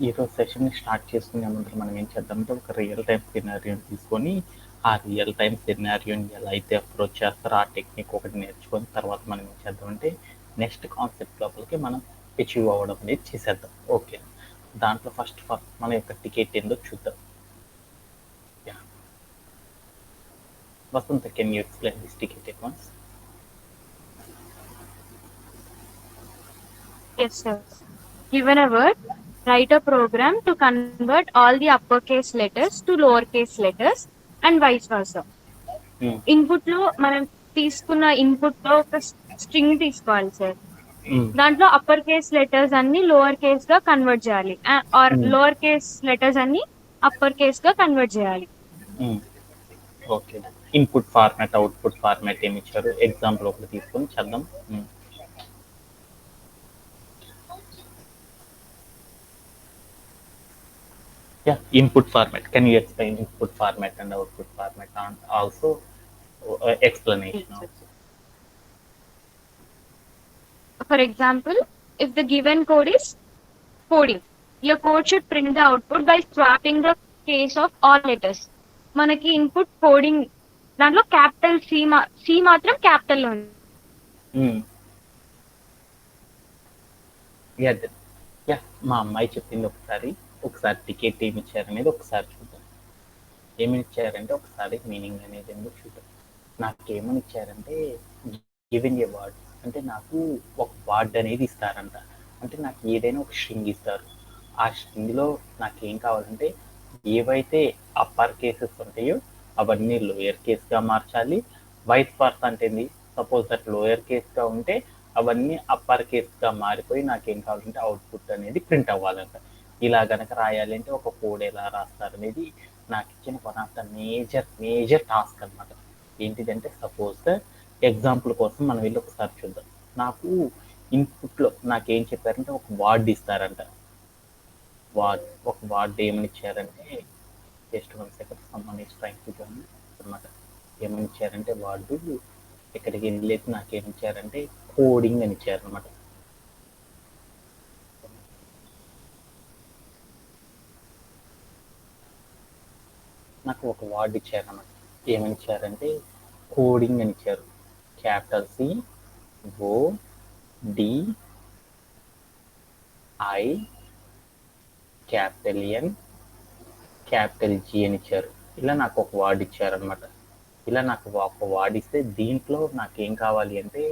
ఈరోజు సెషన్ని స్టార్ట్ చేసుకునే ముందు మనం ఏం చేద్దామంటే ఒక రియల్ టైం సినారియోని తీసుకొని ఆ రియల్ టైం సినారియోని ఎలా అయితే అప్రోచ్ చేస్తారో ఆ టెక్నిక్ ఒకటి నేర్చుకొని తర్వాత మనం ఏం చేద్దామంటే నెక్స్ట్ కాన్సెప్ట్ లోపలికి మనం అచీవ్ అవ్వడం అనేది చేసేద్దాం. ఓకే, దాంట్లో ఫస్ట్ ఆఫ్ ఆల్ మన యొక్క టికెట్ ఏందో చూద్దాం. Vasantha, can you explain this ticket at once? Yes, sir. Given a word, write a program to convert all the uppercase letters to lowercase letters and vice versa. Input లో మనం తీసుకున్న input లో ఒక string తీసుకోవాలి sir. దాంట్లో upper case letters అన్ని lower case గా convert చేయాలి, ఆర్ లోవర్ కేస్ లెటర్స్ అన్ని అప్పర్ కేస్ గా కన్వర్ట్ చేయాలి. Okay, input format output format ఏమి ఇచ్చారు ఎగ్జాంపుల్ ఒకటి తీసుకొని చేద్దాం. Yeah, input format. Can you explain input format and output format and also explanation also? For example, if the given code is coding, your code should print the output by swapping the case of all letters. మనకి input coding దాంట్లో capital C మాత్రం capital లో ఉంది. మా అమ్మాయి చెప్పింది ఒకసారి ticket ఏమి ఇచ్చారనేది ఒకసారి చూద్దాం. ఏమి ఇచ్చారంటే ఒకసారి మీనింగ్ అనేది ఎందుకు చూద్దాం. నాకేమని ఇచ్చారంటే గివెన్ ఏ వర్డ్, అంటే నాకు ఒక వర్డ్ అనేది ఇస్తారంట. అంటే నాకు ఏదైనా ఒక స్ట్రింగ్ ఇస్తారు. ఆ స్ట్రింగ్లో నాకేం కావాలంటే ఏవైతే అప్పర్ కేసెస్ ఉంటాయో అవన్నీ లోయర్ కేస్గా మార్చాలి. వైస్ వర్సా అంటే ఏంది, సపోజ్ దట్ లోయర్ కేస్గా ఉంటే అవన్నీ అప్పర్ కేస్గా మారిపోయి నాకేం కావాలంటే అవుట్పుట్ అనేది ప్రింట్ అవ్వాలంట. ఇలా గనక రాయాలి అంటే ఒక కోడ్ ఎలా రాస్తారు అనేది నాకు ఇచ్చిన one of the major task అనమాట. ఏంటిదంటే సపోజ్ ఎగ్జాంపుల్ కోసం మనం వెళ్ళి ఒకసారి చూద్దాం. నాకు ఇన్పుట్లో నాకేం చెప్పారంటే ఒక వర్డ్ ఇస్తారంట. ఒక వర్డ్ ఏమని ఇచ్చారంటే just 1 second, someone is trying to join అనమాట. ఏమని ఇచ్చారంటే వర్డ్ ఇక్కడికి వెళ్ళేసి నాకేమి ఇచ్చారంటే కోడింగ్ అని ఇచ్చారనమాట. నాకు ఒక వర్డ్ ఇచ్చారన్నమాట. ఏమని ఇచ్చారంటే కోడింగ్ అని ఇచ్చారు. Capital C O D I capital N capital G అని ఇచ్చారు. ఇలా నాకు ఒక వర్డ్ ఇచ్చారనమాట. ఇలా నాకు ఒక వర్డ్ ఇస్తే దీంట్లో నాకేం కావాలి అంటే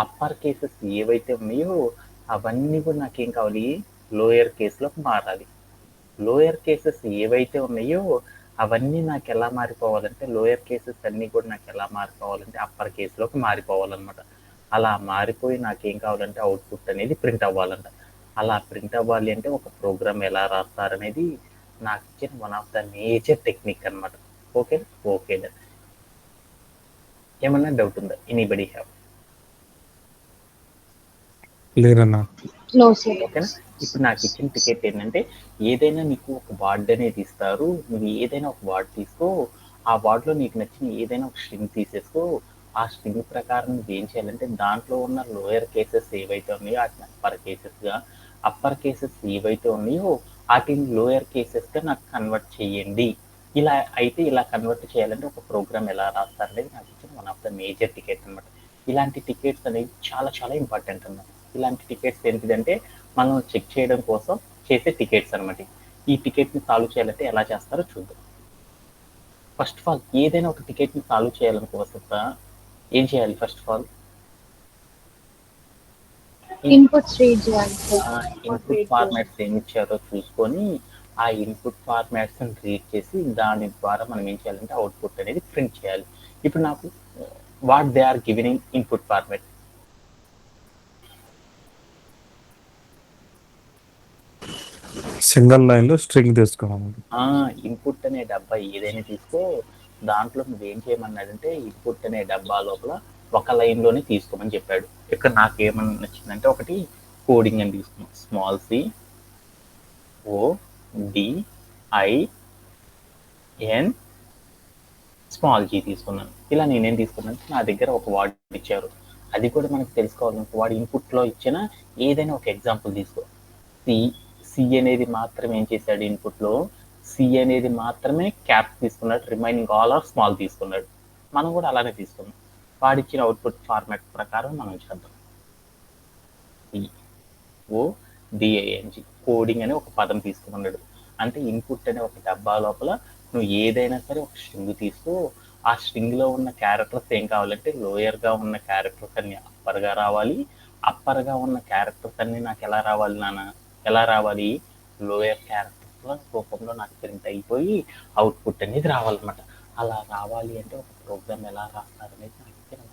అప్పర్ కేసెస్ ఏవైతే ఉన్నాయో అవన్నీ కూడా నాకేం కావాలి, లోయర్ కేసులోకి మారాలి. లోయర్ కేసెస్ ఏవైతే ఉన్నాయో అవన్నీ నాకు ఎలా మారిపోవాలంటే లోయర్ కేసెస్ అన్నీ కూడా నాకు ఎలా మారిపోవాలంటే అప్పర్ కేసులోకి మారిపోవాలన్నమాట. అలా మారిపోయి నాకేం కావాలంటే అవుట్పుట్ అనేది ప్రింట్ అవ్వాలంట. అలా ప్రింట్ అవ్వాలి అంటే ఒక ప్రోగ్రామ్ ఎలా రాస్తారనేది నాకు ఇచ్చిన one of the major technique అనమాట. ఓకే ఓకే, ఏమన్నా డౌట్ ఉందా? Anybody have? లేదన్నా. ఓకేనా. ఇప్పుడు నాకు ఇచ్చిన టికెట్ ఏంటంటే ఏదైనా నీకు ఒక వర్డ్ అనేది ఇస్తారు. నువ్వు ఏదైనా ఒక వర్డ్ తీసుకో, ఆ వర్డ్లో నీకు నచ్చిన ఏదైనా ఒక స్ట్రింగ్ తీసేసుకో. ఆ స్ట్రింగ్ ప్రకారం నువ్వు ఏం చేయాలంటే దాంట్లో ఉన్న లోయర్ కేసెస్ ఏవైతే ఉన్నాయో వాటిని అప్పర్ కేసెస్గా, అప్పర్ కేసెస్ ఏవైతే ఉన్నాయో వాటిని లోయర్ కేసెస్గా నాకు కన్వర్ట్ చేయండి. ఇలా అయితే ఇలా కన్వర్ట్ చేయాలంటే ఒక ప్రోగ్రామ్ ఎలా రాస్తారనేది నాకు ఇచ్చిన one of the major ticket అనమాట. ఇలాంటి టికెట్స్ అనేవి చాలా చాలా ఇంపార్టెంట్ అన్నమాట. ఇలాంటి టికెట్స్ ఏంటిదంటే మనం చెక్ చేయడం కోసం చేసే టికెట్స్ అనమాట. ఈ టికెట్ని సాల్వ్ చేయాలంటే ఎలా చేస్తారో చూద్దాం. ఫస్ట్ ఆఫ్ ఆల్ ఏదైనా ఒక టికెట్ని సాల్వ్ చేయాలనుకోవచ్చా ఏం చేయాలి? First of all inputs read చేయాలి. ఇన్పుట్ ఫార్మాట్స్ ఏమి ఇచ్చారో చూసుకొని ఆ ఇన్పుట్ ఫార్మాట్స్ రీడ్ చేసి దాని ద్వారా మనం ఏం చేయాలంటే అవుట్పుట్ అనేది ప్రింట్ చేయాలి. ఇప్పుడు నాకు what they are given in input format, single line లో స్ట్రింగ్ తీసుకోవాలి. ఇన్పుట్ అనే డబ్బా ఏదైనా తీసుకో, దాంట్లో నువ్వేం చేయమన్నాడంటే ఇన్పుట్ అనే డబ్బా లోపల ఒక లైన్లోనే తీసుకోమని చెప్పాడు. ఇక్కడ నాకు ఏమని నచ్చిందంటే ఒకటి కోడింగ్ అని తీసుకున్నాం. Small C O D I N small G తీసుకున్నాను. ఇలా నేనేం తీసుకున్నాను, నా దగ్గర ఒక వర్డ్ ఇచ్చారు. అది కూడా మనకు తెలుసుకోవాలంటే వాడు ఇన్పుట్లో ఇచ్చిన ఏదైనా ఒక ఎగ్జాంపుల్ తీసుకో. సి అనేది మాత్రమే ఏం చేశాడు ఇన్పుట్లో, సి అనేది మాత్రమే క్యాప్ తీసుకున్నాడు, రిమైనింగ్ ఆల్ ఆర్ స్మాల్ తీసుకున్నాడు. మనం కూడా అలానే తీసుకున్నాం. వాడిచ్చిన అవుట్పుట్ ఫార్మాట్ ప్రకారం మనం చేద్దాం. CODING కోడింగ్ అనే ఒక పదం తీసుకున్నాడు. అంటే ఇన్పుట్ అనే ఒక డబ్బా లోపల నువ్వు ఏదైనా సరే ఒక స్ట్రింగ్ తీసుకో, ఆ స్ట్రింగ్ లో ఉన్న క్యారెక్టర్స్ ఏం కావాలంటే లోయర్ గా ఉన్న క్యారెక్టర్స్ అన్ని అప్పర్ గా రావాలి, అప్పర్ గా ఉన్న క్యారెక్టర్స్ అన్ని నాకు ఎలా రావాలి నాన్న, ఎలా రావాలి, లోయర్ క్యారెక్టర్స్ రూపంలో నాకు ప్రింట్ అయిపోయి అవుట్పుట్ అనేది రావాలన్నమాట. అలా రావాలి అంటే ఒక ప్రోగ్రామ్ ఎలా రాస్తారు అనేది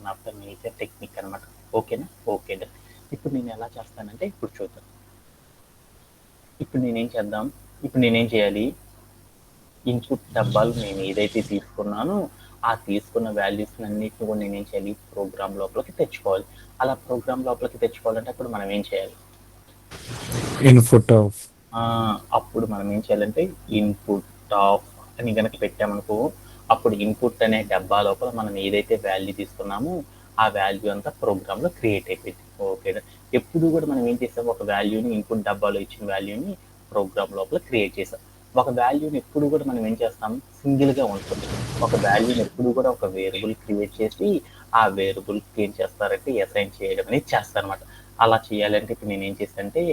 నాకు మేజర్ టెక్నిక్ అనమాట. ఓకేనా? ఓకే. ఇప్పుడు నేను ఎలా చేస్తానంటే ఇప్పుడు చూద్దాం. ఇప్పుడు నేనేం చేయాలి, ఇన్పుట్ డబ్బాలు నేను ఏదైతే తీసుకున్నానో ఆ తీసుకున్న వాల్యూస్ అన్నిటిని కూడా నేనేం చేయాలి, ప్రోగ్రామ్ లోపలికి తెచ్చుకోవాలి. అలా ప్రోగ్రామ్ లోపలికి తెచ్చుకోవాలంటే అప్పుడు మనం ఏం చేయాలి, ఇన్పుట్ ఆఫ్ అప్పుడు మనం ఏం చేయాలంటే ఇన్పుట్ ఆఫ్ అని కనుక పెట్టామనుకో, అప్పుడు ఇన్పుట్ అనే డబ్బా లోపల మనం ఏదైతే వాల్యూ తీసుకున్నామో ఆ వాల్యూ అంతా ప్రోగ్రామ్ లో క్రియేట్ అయిపోయింది. ఓకే. ఎప్పుడు కూడా మనం ఏం చేసాం, ఒక వాల్యూని ఇన్పుట్ డబ్బాలో ఇచ్చిన వాల్యూని ప్రోగ్రామ్ లోపల క్రియేట్ చేసాం. ఒక వాల్యూని ఎప్పుడు కూడా మనం ఏం చేస్తాం, సింగిల్ గా ఉంటుంది. ఒక వాల్యూని ఎప్పుడు కూడా ఒక వేరియబుల్ క్రియేట్ చేసి ఆ వేరియబుల్ ఏం చేస్తారంటే అసైన్ చేయడం అనేది చేస్తారనమాట. అలా చేయాలంటే ఇప్పుడు నేను ఏం చేశానంటే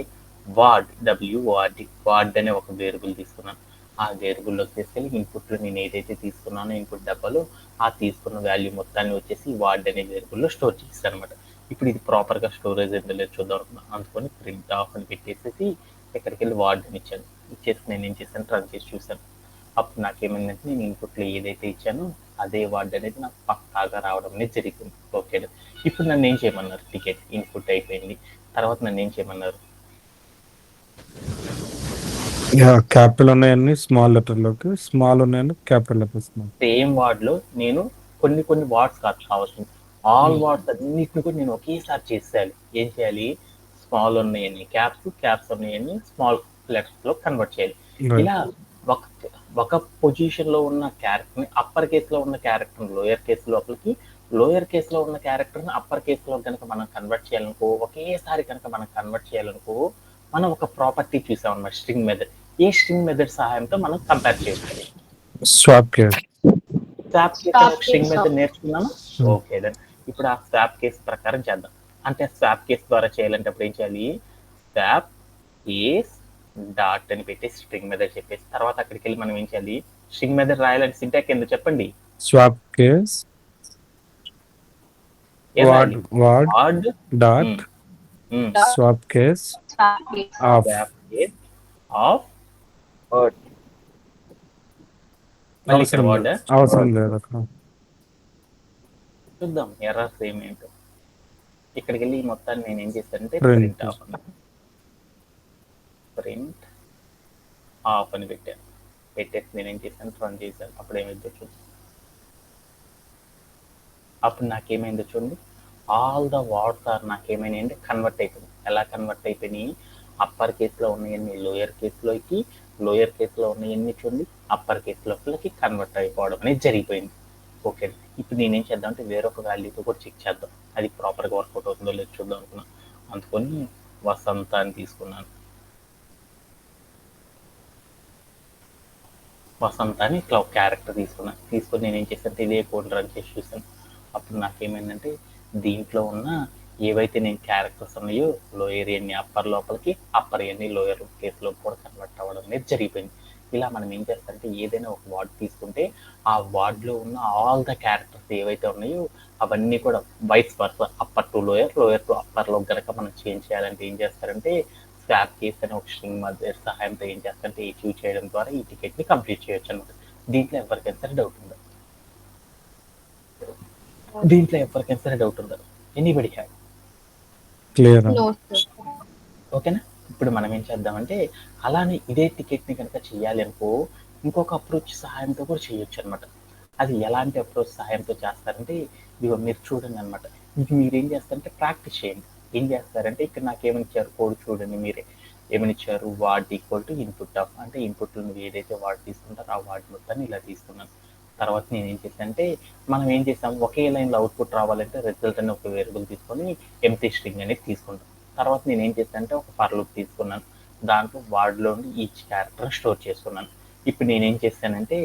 వార్డ్ అనే ఒక వేరియబుల్ తీసుకున్నాను. ఆ వేరియబుల్లో తీసుకెళ్ళి ఇన్పుట్లో నేను ఏదైతే తీసుకున్నానో ఇన్పుట్ డబ్బాలో ఆ తీసుకున్న వాల్యూ మొత్తాన్ని వచ్చేసి వార్డ్ అనే వేరియబుల్లో స్టోర్ చేస్తాను అనమాట. ఇప్పుడు ఇది ప్రాపర్ గా స్టోరేజ్ ఎంత లేదు చూద్దాం అనుకున్నాను. అందుకొని ప్రింట్ ఆఫ్ అని పెట్టేసి ఇక్కడికి వెళ్ళి వార్డ్ అని ఇచ్చేసి నేను ఏం చేశాను, రన్ చేసి చూశాను. అప్పుడు నాకేమైందంటే నేను ఇన్పుట్లో ఏదైతే ఇచ్చానో అదే వార్డ్ అనేది నాకు పక్కాగా రావడం అనేది జరిగింది. ఓకే. ఇప్పుడు నన్ను ఏం చేయమన్నారు, టికెట్ ఇన్పుట్ అయిపోయింది. తర్వాత నన్ను ఏం చేయమన్నారు, క్యాపిటల్ ఉన్నాయన్ని స్మాల్ లెటర్లోకి, స్మాల్ ఉన్నాయన్ని క్యాపిటల్ లెటర్స్. సేమ్ వార్డ్ లో నేను కొన్ని వార్డ్స్ కావాల్సింది, ఆల్ వార్డ్స్ అన్నిటిని కూడా నేను ఒకేసారి చేసేయాలి. ఏం చేయాలి, స్మాల్ ఉన్నాయన్ని క్యాప్స్ ఉన్నాయన్ని స్మాల్ లెటర్స్ లో కన్వర్ట్ చేయాలి. ఇలా ఒక పొజిషన్ లో ఉన్న క్యారెక్టర్ ని అప్పర్ కేస్ లో ఉన్న క్యారెక్టర్ లోయర్ కేస్ లోపలికి, లోయర్ కేస్ లో ఉన్న క్యారెక్టర్ ని అప్పర్ కేస్ లో కనుక మనం కన్వర్ట్ చేయాలనుకో, ఒకేసారి కనుక మనం కన్వర్ట్ చేయాలనుకో, మనం ఒక ప్రాపర్టీ చూసాం అన్నమాట, string method. A string method సహాయంతో మనం కంపేర్ చేయాలి, స్వాప్ కేస్. స్ట్రింగ్ మెథడ్ నేర్చుకున్నాము. ఓకే. ఇప్పుడు ఆ స్వాప్ కేస్ ప్రకారం చేద్దాం. అంటే స్వాప్ కేస్ ద్వారా చేయాలంటే అప్పుడు ఏం చేయాలి, స్వాప్ కేస్ డాట్ అని పెట్టి స్ట్రింగ్ మెథడ్ చెప్పేసి తర్వాత అక్కడికి వెళ్ళి మనం ఏం చేయాలి, స్ట్రింగ్ మెథడ్ రాయాలంటే సింటాక్స్ ఎందుకు చెప్పండి, swap case ward dot swap case of అవసరం లేదు అక్కడ. చూద్దాం ఎర్రర్స్ ఏమేంటో. ఇక్కడికి వెళ్ళి ఈ మొత్తాన్ని నేను ఏం చేస్తానంటే Print. ప్రింట్ ఆఫ్ అని పెట్టేసి నేను ఏం చేశాను, రన్ చేశాను. అప్పుడు ఏమైందో చూద్దాం. అప్పుడు నాకేమైందో చూడండి, ఆల్ ద వార్డ్స్ ఆర్ నాకేమైనాయంటే కన్వర్ట్ అయిపోయింది. ఎలా కన్వర్ట్ అయిపోయినాయి, అప్పర్ కేసులో ఉన్నాయన్ని లోయర్ కేసులోకి, లోయర్ కేసులో ఉన్నాయన్ని చూడండి అప్పర్ కేసు లోపలికి కన్వర్ట్ అయిపోవడం అనేది జరిగిపోయింది. ఓకే. ఇప్పుడు నేనేం చేద్దాం అంటే వేరొక వాల్యూతో కూడా చెక్ చేద్దాం, అది ప్రాపర్గా వర్కౌట్ అవుతుందో లేదో చూద్దాం అనుకున్నాను. అందుకొని వసంత అని తీసుకున్నాను. వసంత అని ఇట్లా ఒక క్యారెక్టర్ తీసుకొని నేను ఏం చేశాను, ఇదే కోడ్ రన్ చేసి చూసాను. అప్పుడు నాకేమైందంటే దీంట్లో ఉన్న ఏవైతే నేను క్యారెక్టర్స్ ఉన్నాయో లోయర్ అన్ని అప్పర్ లోపలికి, అప్పర్ అన్ని లోయర్ కేసులో కూడా కన్వర్ట్ అవ్వడం అనేది జరిగిపోయింది. ఇలా మనం ఏం చేస్తామంటే ఏదైనా ఒక వార్డ్ తీసుకుంటే ఆ వార్డ్లో ఉన్న ఆల్ ద క్యారెక్టర్స్ ఏవైతే ఉన్నాయో అవన్నీ కూడా vice versa, upper to lower, lower to అప్పర్లో కనుక మనం చేంజ్ చేయాలంటే ఏం చేస్తారంటే స్వాప్ కేస్ అనే ఒక స్ట్రింగ్ మెథడ్ సహాయంతో ఏం చేస్తారంటే అచీవ్ చేయడం ద్వారా ఈ టికెట్ ని కంప్లీట్ చేయొచ్చు అనమాట. దీంట్లో ఎవరికైనా సరే డౌట్ ఉందా, ఎనీబడి హ్యావ్? క్లియర్. ఓకేనా. ఇప్పుడు మనం ఏం చేద్దామంటే అలానే ఇదే టికెట్ ని కనుక చెయ్యాలి అనుకో, ఇంకొక అప్రోచ్ సహాయంతో కూడా చేయొచ్చు అనమాట. అది ఎలాంటి అప్రోచ్ సహాయంతో చేస్తారంటే ఇదిగో మీరు చూడండి అనమాట. ఇది మీరు ఏం చేస్తారంటే ప్రాక్టీస్ చేయండి. ఏం చేస్తారంటే ఇక్కడ నాకు ఏమని ఇచ్చారు కోడ్ చూడండి, మీరే ఏమని ఇచ్చారు, ward equal to input of, అంటే ఇన్పుట్లో నువ్వు ఏదైతే వార్డ్ తీసుకుంటారో ఆ వార్డ్ మొత్తాన్ని ఇలా తీసుకున్నాను. తర్వాత నేను ఏం చేశానంటే మనం ఏం చేసాం, ఒకే లైన్లో అవుట్పుట్ రావాలంటే రిజల్ట్ అని ఒక వేరియబుల్ తీసుకొని ఎంప్టీ స్ట్రింగ్ అనేది తీసుకుంటాం. తర్వాత నేను ఏం చేశానంటే ఒక ఫర్ లూప్ తీసుకున్నాను. దాంట్లో వార్డ్లోని ఈచ్ క్యారెక్టర్ స్టోర్ చేసుకున్నాను. ఇప్పుడు నేనేం చేశానంటే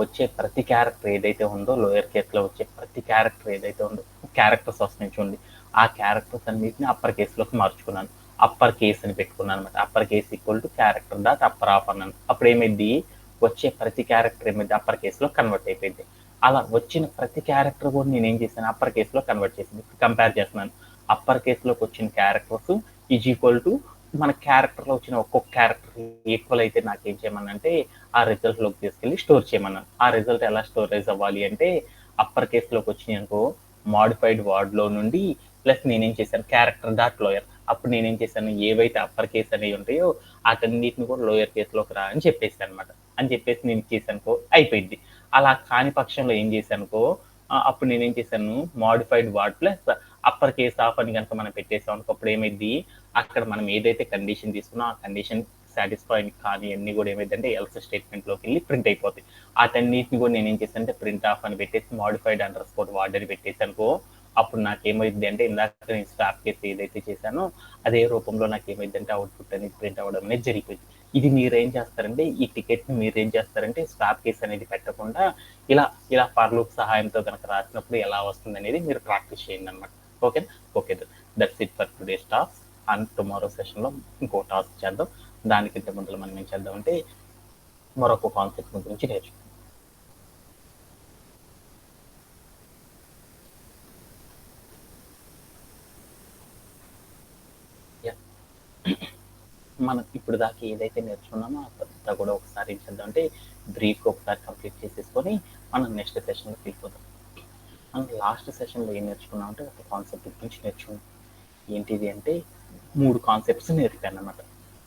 వచ్చే ప్రతి క్యారెక్టర్ ఏదైతే ఉందో లోయర్ కేస్లో వచ్చే ప్రతి క్యారెక్టర్ ఏదైతే ఉందో క్యారెక్టర్స్ వస్తున్నాయి చూడండి, ఆ క్యారెక్టర్స్ అన్నిటిని అప్పర్ కేసులోకి మార్చుకున్నాను. అప్పర్ కేస్ అని పెట్టుకున్నాను అనమాట. Upper case equal to character dot upper of అన్నాను. అప్పుడు ఏమైంది, వచ్చే ప్రతి క్యారెక్టర్ ఏమైంది అప్పర్ కేసులో కన్వర్ట్ అయిపోయింది. అలా వచ్చిన ప్రతి క్యారెక్టర్ కూడా నేను ఏం చేశాను, అప్పర్ కేసులో కన్వర్ట్ చేసింది. కంపేర్ చేస్తున్నాను, అప్పర్ కేసులోకి వచ్చిన క్యారెక్టర్స్ ఈజ్ ఈక్వల్ టు మన క్యారెక్టర్లో వచ్చిన ఒక్కొక్క క్యారెక్టర్ ఈక్వల్ అయితే నాకు ఏం చేయమనంటే ఆ రిజల్ట్లోకి తీసుకెళ్ళి స్టోర్ చేయమన్నాను. ఆ రిజల్ట్ ఎలా స్టోరేజ్ అవ్వాలి అంటే అప్పర్ కేసులోకి వచ్చినాయి అనుకో మాడిఫైడ్ వర్డ్లో నుండి ప్లస్ నేనేం చేశాను క్యారెక్టర్ డాట్ లోయర్. అప్పుడు నేనేం చేశాను, ఏవైతే అప్పర్ కేస్ అనేవి ఉంటాయో వాటన్నిటిని కూడా లోయర్ కేసులోకి రా అని చెప్పేసి అనమాట. అని చెప్పేసి నేను చేశానుకో అయిపోయింది. అలా కాని పక్షంలో ఏం చేశానుకో అప్పుడు నేనేం చేశాను, modified word plus upper case of అని కనుక మనం పెట్టేసాం అనుకో అప్పుడు ఏమైంది, అక్కడ మనం ఏదైతే కండిషన్ తీసుకున్నా ఆ కండిషన్ సాటిస్ఫై కానీ అన్ని కూడా ఏమైందంటే ఎల్స్ స్టేట్మెంట్లోకి వెళ్ళి ప్రింట్ అయిపోతాయి. వాటన్నిటిని కూడా నేను ఏం చేశాను అంటే ప్రింట్ ఆఫ్ అని పెట్టేసి మాడిఫైడ్ అండర్ స్కోర్ వర్డ్ అని పెట్టేసి అనుకో అప్పుడు నాకేమైంది అంటే ఇందాక నేను స్వాప్ కేసు ఏదైతే చేశానో అదే రూపంలో నాకేమైంది అంటే అవుట్పుట్ అనేది ప్రింట్ అవ్వడం అనేది జరిగిపోయింది. ఇది మీరు ఏం చేస్తారంటే ఈ టికెట్ని మీరు ఏం చేస్తారంటే స్వాప్ కేస్ అనేది పెట్టకుండా ఇలా ఫర్ లూప్ సహాయంతో కనుక రాసినప్పుడు ఎలా వస్తుంది అనేది మీరు ప్రాక్టీస్ చేయండి అనమాట. Okay okay, that's it for today's task. And tomorrow సెషన్లో ఇంకో టాస్క్ చేద్దాం. దానికంటే ముందు మనం ఏం చేద్దామంటే మరొక కాన్సెప్ట్ గురించి నేర్చుకుందాం. మనం ఇప్పుడు దాకా ఏదైతే నేర్చుకున్నామో అంతా కూడా ఒకసారి ఏం చేద్దాం అంటే బ్రీఫ్ ఒకసారి కంప్లీట్ చేసేసుకొని మనం నెక్స్ట్ సెషన్లోకి వెళ్ళిపోతాం. మనం లాస్ట్ సెషన్లో ఏం నేర్చుకున్నాం అంటే ఒక కాన్సెప్ట్ గురించి నేర్చుకున్నాం. ఏంటిది అంటే 3 కాన్సెప్ట్స్ నేర్పాను అనమాట.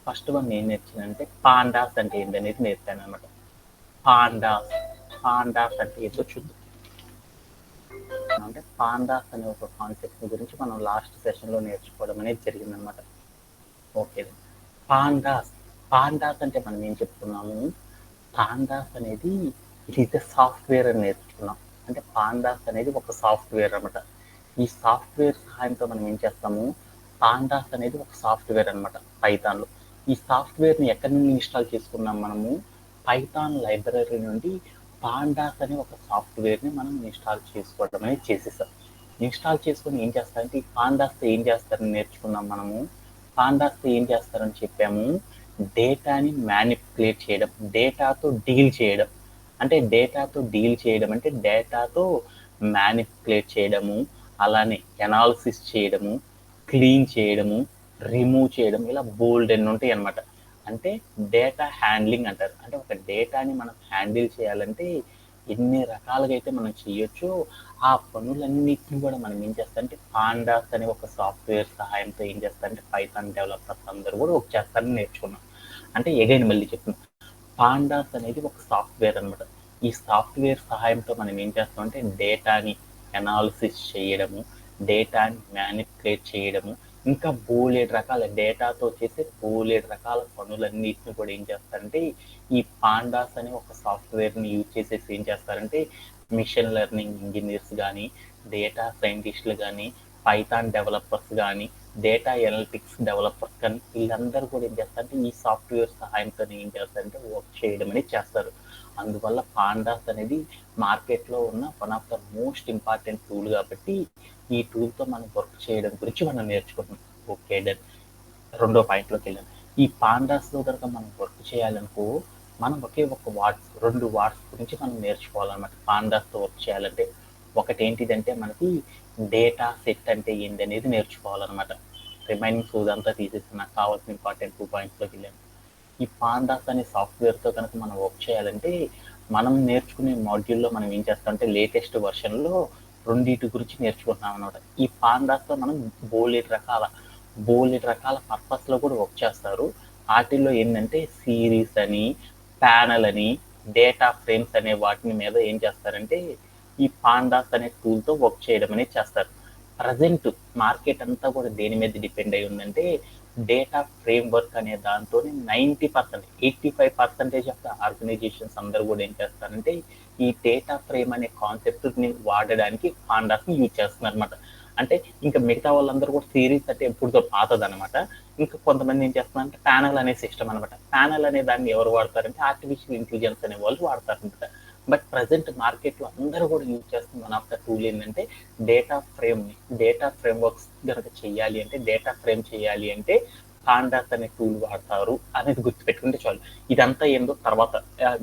ఫస్ట్ వన్ ఏం నేర్చానంటే పాండాస్ అంటే ఏంటనేది నేర్పాను అనమాట. పాండాస్ అంటే ఏదో చూద్దాం. అంటే పాండాస్ అనే ఒక కాన్సెప్ట్ గురించి మనం లాస్ట్ సెషన్లో నేర్చుకోవడం అనేది జరిగిందనమాట. ఓకే, పాండాస్ అంటే మనం ఏం చెప్పుకున్నాము, పాండాస్ అనేది ఇట్ ఈస్ ఎ సాఫ్ట్వేర్ అని నేర్చుకున్నాం. అంటే పాండాస్ అనేది ఒక సాఫ్ట్వేర్ అనమాట. ఈ సాఫ్ట్వేర్ సహాయంతో మనం ఏం చేస్తాము, పాండాస్ అనేది ఒక సాఫ్ట్వేర్ అనమాట పైథాన్లో. ఈ సాఫ్ట్వేర్ని ఎక్కడి నుండి ఇన్స్టాల్ చేసుకున్నాం మనము, పైథాన్ లైబ్రరీ నుండి పాండాస్ అనే ఒక సాఫ్ట్వేర్ని మనం ఇన్స్టాల్ చేసుకోవడం అనేది చేసేసాం. ఇన్స్టాల్ చేసుకొని ఏం చేస్తారంటే ఈ పాండాస్తో ఏం చేస్తారని నేర్చుకున్నాం మనము. పాండాస్తో ఏం చేస్తారని చెప్పాము, డేటాని మ్యానిపులేట్ చేయడం, డేటాతో డీల్ చేయడం. అంటే డేటాతో డీల్ చేయడం అంటే డేటాతో మ్యానిపులేట్ చేయడము, అలానే ఎనాలిసిస్ చేయడము, క్లీన్ చేయడము, రిమూవ్ చేయడం, ఇలా బోల్డ్ ఎన్ని ఉంటాయి అనమాట. అంటే డేటా హ్యాండ్లింగ్ అంటారు. అంటే ఒక డేటాని మనం హ్యాండిల్ చేయాలంటే ఎన్ని రకాలుగా అయితే మనం చేయొచ్చు, ఆ పనులన్నిటిని కూడా మనం ఏం చేస్తారంటే పాండాస్ అనే ఒక సాఫ్ట్వేర్ సహాయంతో ఏం చేస్తారంటే పైథాన్ డెవలపర్స్ అందరూ కూడా ఒక చేస్తారని నేర్చుకున్నాం. అంటే ఎగైన్ మళ్ళీ చెప్తున్నాం, పాండాస్ అనేది ఒక సాఫ్ట్వేర్ అనమాట. ఈ సాఫ్ట్వేర్ సహాయంతో మనం ఏం చేస్తామంటే డేటాని ఎనాలిసిస్ చేయడము, డేటాని మ్యానిపులేట్ చేయడము, ఇంకా బోలెడ్ రకాల డేటాతో చేసే బోలెడ్ రకాల పనులన్నిటిని కూడా ఏం చేస్తారంటే ఈ పాండాస్ అనే ఒక సాఫ్ట్వేర్ని యూజ్ చేసేసి ఏం చేస్తారంటే మిషన్ లెర్నింగ్ ఇంజనీర్స్ కానీ, డేటా సైంటిస్టులు కానీ, పైథాన్ డెవలపర్స్ కానీ, డేటా ఎనలిటిక్స్ డెవలపర్స్ కానీ వీళ్ళందరూ కూడా ఏం చేస్తారంటే ఈ సాఫ్ట్వేర్ సహాయంతో ఏం చేస్తారంటే వర్క్ చేయడం అనేది చేస్తారు. అందువల్ల పాండాస్ అనేది మార్కెట్లో ఉన్న one of the most important tool కాబట్టి ఈ టూల్తో మనం వర్క్ చేయడం గురించి మనం నేర్చుకుంటున్నాం. Okay done. రెండో పాయింట్లోకి వెళ్ళాం. ఈ పాండాస్లో కనుక మనం వర్క్ చేయాలనుకో మనం ఒకే ఒక రెండు వార్డ్స్ గురించి మనం నేర్చుకోవాలన్నమాట. పాండాస్తో వర్క్ చేయాలంటే ఒకటి ఏంటిదంటే మనకి డేటా సెట్ అంటే ఏంటి అనేది నేర్చుకోవాలన్నమాట. రిమైనింగ్ సోదంతా తీసేసి నాకు కావాల్సిన ఇంపార్టెంట్ 2 పాయింట్స్లోకి వెళ్ళాను. ఈ పాండాస్ అనే సాఫ్ట్వేర్తో కనుక మనం వర్క్ చేయాలంటే మనం నేర్చుకునే మాడ్యూల్లో మనం ఏం చేస్తామంటే లేటెస్ట్ వర్షన్లో రెండింటి గురించి నేర్చుకుంటున్నాం అనమాట. ఈ పాండాస్తో మనం బోలెడ్ రకాల పర్పస్లో కూడా వర్క్ చేస్తారు. వాటిల్లో ఏంటంటే సిరీస్ అని, ప్యానల్ అని, డేటా ఫ్రేమ్స్ అనే వాటిని మీద ఏం చేస్తారంటే ఈ పాండాస్ అనే టూల్తో వర్క్ చేయడం అనేది చేస్తారు. ప్రజెంట్ మార్కెట్ అంతా కూడా దేని మీద డిపెండ్ అయి ఉందంటే డేటా ఫ్రేమ్వర్క్ అనే దాంతో 90%, 85% ఆఫ్ ద ఆర్గనైజేషన్స్ అందరూ కూడా ఏం చేస్తారంటే ఈ డేటా ఫ్రేమ్ అనే కాన్సెప్ట్ని వాడడానికి పాండాస్ని యూజ్ చేస్తున్నారు అనమాట. అంటే ఇంకా మిగతా వాళ్ళందరూ కూడా సిరీస్ అంటే ఎప్పుడుతో పాతదనమాట. ఇంకా కొంతమంది ఏం చేస్తున్నారంటే ప్యానల్ అనే సిస్టమ్ అనమాట. ప్యానల్ అనే దాన్ని ఎవరు వాడతారంటే ఆర్టిఫిషియల్ ఇంటెలిజెన్స్ అనే వాళ్ళు వాడతారనమాట. బట్ ప్రజెంట్ మార్కెట్లో అందరూ కూడా యూజ్ చేస్తున్న వన్ ఆఫ్ ద టూల్ ఏంటంటే డేటా ఫ్రేమ్ వర్క్స్ కనుక చేయాలి అంటే, డేటా ఫ్రేమ్ చేయాలి అంటే పాండాస్ అనే టూల్ వాడతారు అనేది గుర్తుపెట్టుకుంటే చాలు. ఇదంతా ఏందో తర్వాత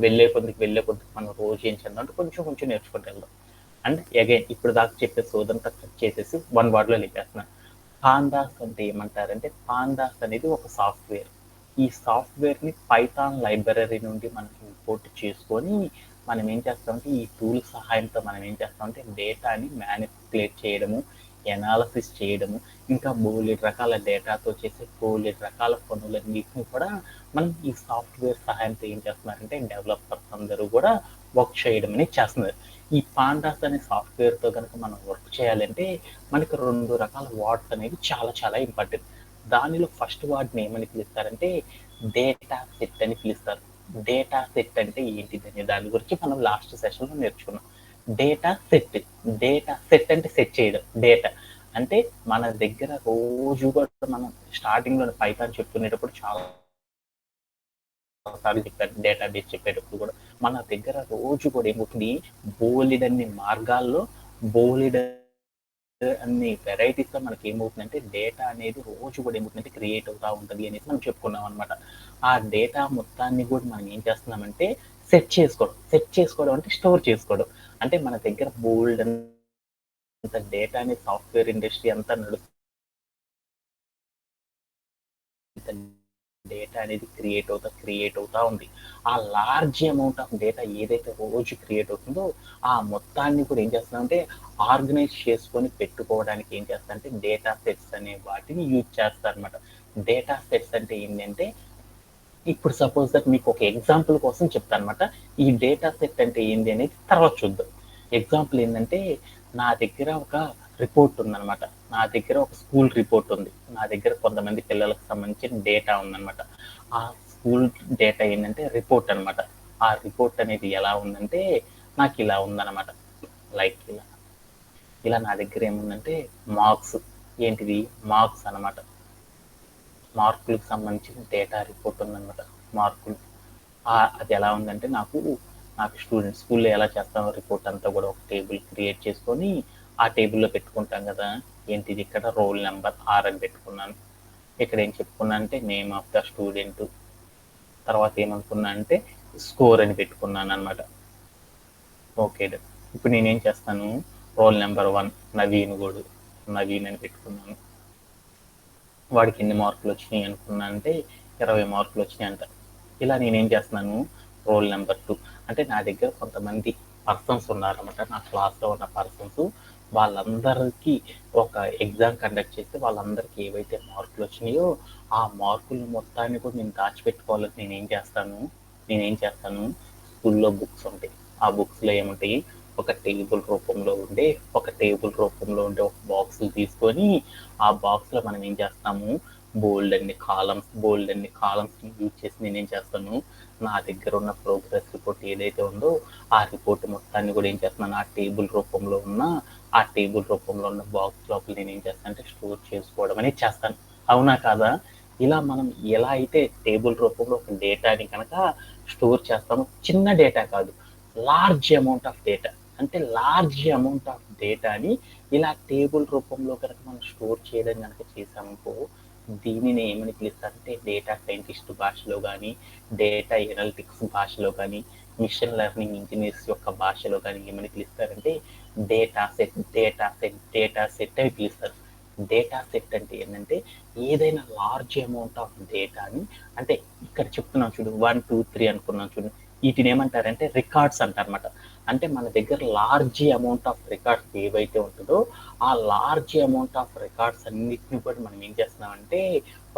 వెళ్ళే కొద్దికి మనం రోజు ఏం చేద్దాం అంటే కొంచెం నేర్చుకుంటూ వెళ్దాం. అండ్ అగైన్ ఇప్పుడు దాకా చెప్పే సోదంతా కట్ చేసేసి వన్ వర్డ్లో లేపేస్తున్నాను. పాండాస్ అంటే ఏమంటారంటే, పాండాస్ అనేది ఒక సాఫ్ట్వేర్. ఈ సాఫ్ట్వేర్ని పైథాన్ లైబ్రరీ నుండి మనం ఇంపోర్ట్ చేసుకొని మనం ఏం చేస్తామంటే ఈ టూల్ సహాయంతో మనం ఏం చేస్తామంటే డేటాని మ్యానిపులేట్ చేయడము, ఎనాలసిస్ చేయడము, ఇంకా బోలెడు రకాల డేటాతో చేసే బోలెడు రకాల పనులన్నింటినీ కూడా మనం ఈ సాఫ్ట్వేర్ సహాయంతో ఏం చేస్తున్నారంటే డెవలపర్స్ అందరూ కూడా వర్క్ చేయడం అనేది చేస్తున్నారు. ఈ పాండాస్ అనే సాఫ్ట్వేర్తో కనుక మనం వర్క్ చేయాలంటే మనకి 2 రకాల వార్డ్స్ అనేవి చాలా ఇంపార్టెంట్. దానిలో ఫస్ట్ వార్డ్ని ఏమని పిలుస్తారంటే డేటా సెట్ అని పిలుస్తారు. డేటా సెట్ అంటే ఏంటిదని దాని గురించి మనం లాస్ట్ సెషన్లో నేర్చుకున్నాం. డేటా సెట్ అంటే సెట్ చేయడం. డేటా అంటే మన దగ్గర రోజు కూడా మనం స్టార్టింగ్లో పైథాన్ చెప్పుకునేటప్పుడు చాలా సార్లు చెప్పాను, డేటాబేస్ చెప్పేటప్పుడు కూడా మన దగ్గర రోజు కూడా ఏమవుతుంది, బోలెడన్ని మార్గాల్లో అన్ని వెరైటీస్ లో మనకి ఏమవుతుందంటే డేటా అనేది రోజు కూడా ఏమవుతుందంటే క్రియేట్ అవుతా ఉంటుంది అనేసి మనం చెప్పుకున్నాం అనమాట. ఆ డేటా మొత్తాన్ని కూడా మనం ఏం చేస్తున్నామంటే సెట్ చేసుకోవడం అంటే స్టోర్ చేసుకోవడం. అంటే మన దగ్గర బోల్డ్ అంత డేటా అనేది సాఫ్ట్వేర్ ఇండస్ట్రీ అంతా నడుస్తుంది. డేటా అనేది క్రియేట్ అవుతా ఉంది. ఆ లార్జ్ అమౌంట్ ఆఫ్ డేటా ఏదైతే రోజు క్రియేట్ అవుతుందో ఆ మొత్తాన్ని కూడా ఏం చేస్తామంటే ఆర్గనైజ్ చేసుకొని పెట్టుకోవడానికి ఏం చేస్తారంటే డేటా సెట్స్ అనే వాటిని యూజ్ చేస్తారనమాట. డేటా సెట్స్ అంటే ఏంటంటే ఇప్పుడు సపోజ్ దట్ మీకు ఒక ఎగ్జాంపుల్ కోసం చెప్తాను అనమాట. ఈ డేటా సెట్ అంటే ఏంటి అనేది తర్వాత చూద్దాం. ఎగ్జాంపుల్ ఏంటంటే నా దగ్గర ఒక రిపోర్ట్ ఉందన్నమాట. నా దగ్గర ఒక స్కూల్ రిపోర్ట్ ఉంది. నా దగ్గర కొంతమంది పిల్లలకు సంబంధించిన డేటా ఉందన్నమాట. ఆ స్కూల్ డేటా ఏంటంటే రిపోర్ట్ అనమాట. ఆ రిపోర్ట్ అనేది ఎలా ఉందంటే నాకు ఇలా ఉందన్నమాట. లైక్ ఇలా నా దగ్గర ఏముందంటే మార్క్స్ అనమాట. మార్కులకు సంబంధించిన డేటా రిపోర్ట్ ఉందన్నమాట. మార్కులు అది ఎలా ఉందంటే నాకు స్కూల్లో ఎలా చేస్తామో రిపోర్ట్ అంతా కూడా ఒక టేబుల్ క్రియేట్ చేసుకొని ఆ టేబుల్లో పెట్టుకుంటాం కదా. ఏంటిది ఇక్కడ రోల్ నెంబర్ 6 అని పెట్టుకున్నాను. ఇక్కడ ఏం చెప్పుకున్నా అంటే నేమ్ ఆఫ్ ద స్టూడెంట్, తర్వాత ఏమనుకున్నా అంటే స్కోర్ అని పెట్టుకున్నాను అనమాట. ఓకే, ఇప్పుడు నేనేం చేస్తాను, రోల్ నెంబర్ 1 నవీన్ అని పెట్టుకున్నాను. వాడికి ఎన్ని మార్కులు వచ్చినాయి అనుకున్నా అంటే 20 మార్కులు వచ్చినాయి అంట. ఇలా నేనేం చేస్తున్నాను, రోల్ నెంబర్ 2 అంటే నా దగ్గర కొంతమంది పర్సన్స్ ఉన్నారన్నమాట. నా క్లాస్లో ఉన్న పర్సన్స్, వాళ్ళందరికీ ఒక ఎగ్జామ్ కండక్ట్ చేస్తే వాళ్ళందరికీ ఏవైతే మార్కులు వచ్చినాయో ఆ మార్కులు మొత్తాన్ని కూడా నేను దాచిపెట్టుకోవాలని నేనేం చేస్తాను, స్కూల్లో బుక్స్ ఉంటాయి. ఆ బుక్స్లో ఏముంటాయి, ఒక టేబుల్ రూపంలో ఉండే ఒక బాక్స్ తీసుకొని ఆ బాక్స్లో మనం ఏం చేస్తాము, బోల్డ్ అన్ని కాలమ్స్ యూజ్ చేసి నేనేం చేస్తాను, నా దగ్గర ఉన్న ప్రోగ్రెస్ రిపోర్ట్ ఏదైతే ఉందో ఆ రిపోర్ట్ మొత్తాన్ని కూడా ఏం చేస్తున్నాను, ఆ టేబుల్ రూపంలో ఉన్న బాక్స్ లోపల నేను ఏం చేస్తాను అంటే స్టోర్ చేసుకోవడం అనేది చేస్తాను. అవునా కాదా? ఇలా మనం ఎలా అయితే టేబుల్ రూపంలో ఒక డేటాని కనుక స్టోర్ చేస్తామో, చిన్న డేటా కాదు, లార్జ్ అమౌంట్ ఆఫ్ డేటాని ఇలా టేబుల్ రూపంలో కనుక మనం స్టోర్ చేయడం కనుక చేసామనుకో, దీనిని ఏమని పిలుస్తారంటే డేటా సైంటిస్ట్ భాషలో కానీ, డేటా ఎనాలిటిక్స్ భాషలో కానీ, మిషన్ లెర్నింగ్ ఇంజనీర్స్ యొక్క భాషలో కానీ ఏమని పిలుస్తారంటే డేటా సెట్ అని పిలుస్తారు. డేటా సెట్ అంటే ఏంటంటే ఏదైనా లార్జ్ అమౌంట్ ఆఫ్ డేటాని, అంటే ఇక్కడ చెప్తున్నాం చూడు 1 2 3 అనుకున్నాం చూడు, వీటిని ఏమంటారంటే రికార్డ్స్ అంటారన్నమాట. అంటే మన దగ్గర లార్జ్ అమౌంట్ ఆఫ్ రికార్డ్స్ ఏవైతే ఉంటుందో ఆ లార్జ్ అమౌంట్ ఆఫ్ రికార్డ్స్ అన్నిటిని కూడా మనం ఏం చేస్తున్నామంటే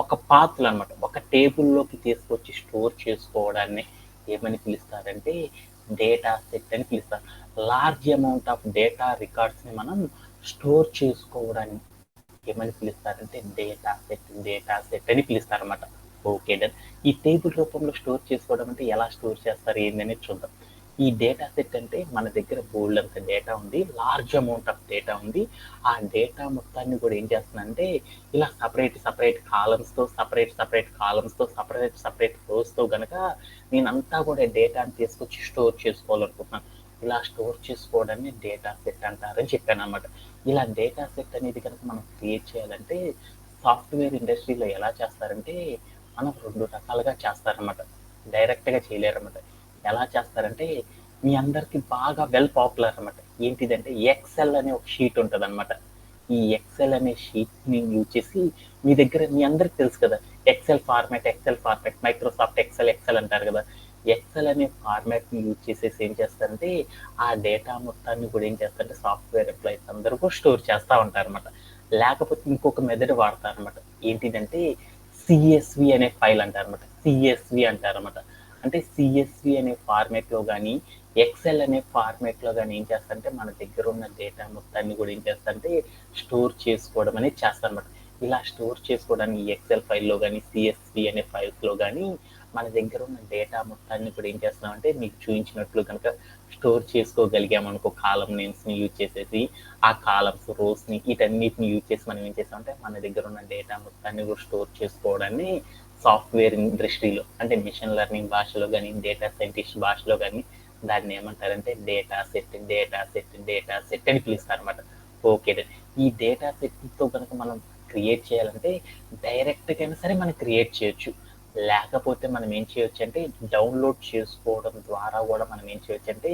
ఒక పాత్రలు అనమాట, ఒక టేబుల్లోకి తీసుకొచ్చి స్టోర్ చేసుకోవడాన్ని ఏమని పిలుస్తారంటే డేటా సెట్ అని పిలుస్తారు. లార్జ్ అమౌంట్ ఆఫ్ డేటా రికార్డ్స్ని మనం స్టోర్ చేసుకోవడాన్ని ఏమని పిలుస్తారంటే డేటా సెట్ అని పిలుస్తారన్నమాట. Okay done. ఈ టేబుల్ రూపంలో స్టోర్ చేసుకోవడం అంటే ఎలా స్టోర్ చేస్తారు ఏంటనేది చూద్దాం. ఈ డేటా సెట్ అంటే మన దగ్గర బోల్డ్ అంత డేటా ఉంది, లార్జ్ అమౌంట్ ఆఫ్ డేటా ఉంది. ఆ డేటా మొత్తాన్ని కూడా ఏం చేస్తుందంటే ఇలా సపరేట్ కాలమ్స్తో సపరేట్ రోస్తో గనక నేనంతా కూడా డేటాని తీసుకొచ్చి స్టోర్ చేసుకోవాలనుకుంటున్నాను. ఇలా స్టోర్ చేసుకోవడాన్ని డేటా సెట్ అంటారని చెప్పాను అనమాట. ఇలా డేటా సెట్ అనేది కనుక మనం క్రియేట్ చేయాలంటే సాఫ్ట్వేర్ ఇండస్ట్రీలో ఎలా చేస్తారంటే మనం 2 రకాలుగా చేస్తారన్నమాట. డైరెక్ట్గా చేయలేరన్నమాట. ఎలా చేస్తారంటే మీ అందరికి బాగా వెల్ పాపులర్ అనమాట. ఏంటిదంటే ఎక్సెల్ అనే ఒక షీట్ ఉంటుంది అనమాట. ఈ ఎక్సెల్ అనే షీట్ని యూజ్ చేసి మీ దగ్గర మీ అందరికి తెలుసు కదా, ఎక్సెల్ ఫార్మాట్ మైక్రోసాఫ్ట్ ఎక్సెల్ అంటారు కదా. ఎక్సెల్ అనే ఫార్మాట్ని యూజ్ చేసేసి ఏం చేస్తారంటే ఆ డేటా మొత్తాన్ని కూడా ఏం చేస్తారంటే సాఫ్ట్వేర్ ఎంప్లాయీస్ అందరూ కూడా స్టోర్ చేస్తూ ఉంటారు అనమాట. లేకపోతే ఇంకొక మెథడ్ వాడతారనమాట. ఏంటిదంటే సిఎస్వి అనే ఫైల్ అంటారనమాట. సిఎస్వి అంటారనమాట. అంటే సిఎస్వి అనే ఫార్మేట్లో కానీ ఎక్సెల్ అనే ఫార్మేట్లో కానీ ఏం చేస్తారంటే మన దగ్గర ఉన్న డేటా మొత్తాన్ని కూడా ఏం చేస్తారంటే స్టోర్ చేసుకోవడం అనేది చేస్తారనమాట. ఇలా స్టోర్ చేసుకోవడానికి ఎక్సెల్ ఫైల్లో కానీ సిఎస్వి అనే ఫైల్స్లో కానీ మన దగ్గర ఉన్న డేటా మొత్తాన్ని కూడా ఏం చేస్తున్నామంటే మీకు చూపించినట్లు కనుక స్టోర్ చేసుకోగలిగామనుకో, కాలం నేమ్స్ని యూజ్ చేసేసి ఆ కాలమ్స్ రోస్ని వీటన్నిటిని యూజ్ చేసి మనం ఏం చేస్తామంటే మన దగ్గర ఉన్న డేటా మొత్తాన్ని కూడా స్టోర్ చేసుకోవడాన్ని సాఫ్ట్వేర్ ఇండస్ట్రీలో అంటే మిషన్ లెర్నింగ్ భాషలో కానీ డేటా సైంటిస్ట్ భాషలో కానీ దాన్ని ఏమంటారంటే డేటా సెట్ అని పిలుస్తారు అనమాట. ఓకే, ఈ డేటా సెట్తో కనుక మనం క్రియేట్ చేయాలంటే డైరెక్ట్గా అయినా సరే మనం క్రియేట్ చేయొచ్చు. లేకపోతే మనం ఏం చేయొచ్చు అంటే డౌన్లోడ్ చేసుకోవడం ద్వారా కూడా మనం ఏం చేయొచ్చు అంటే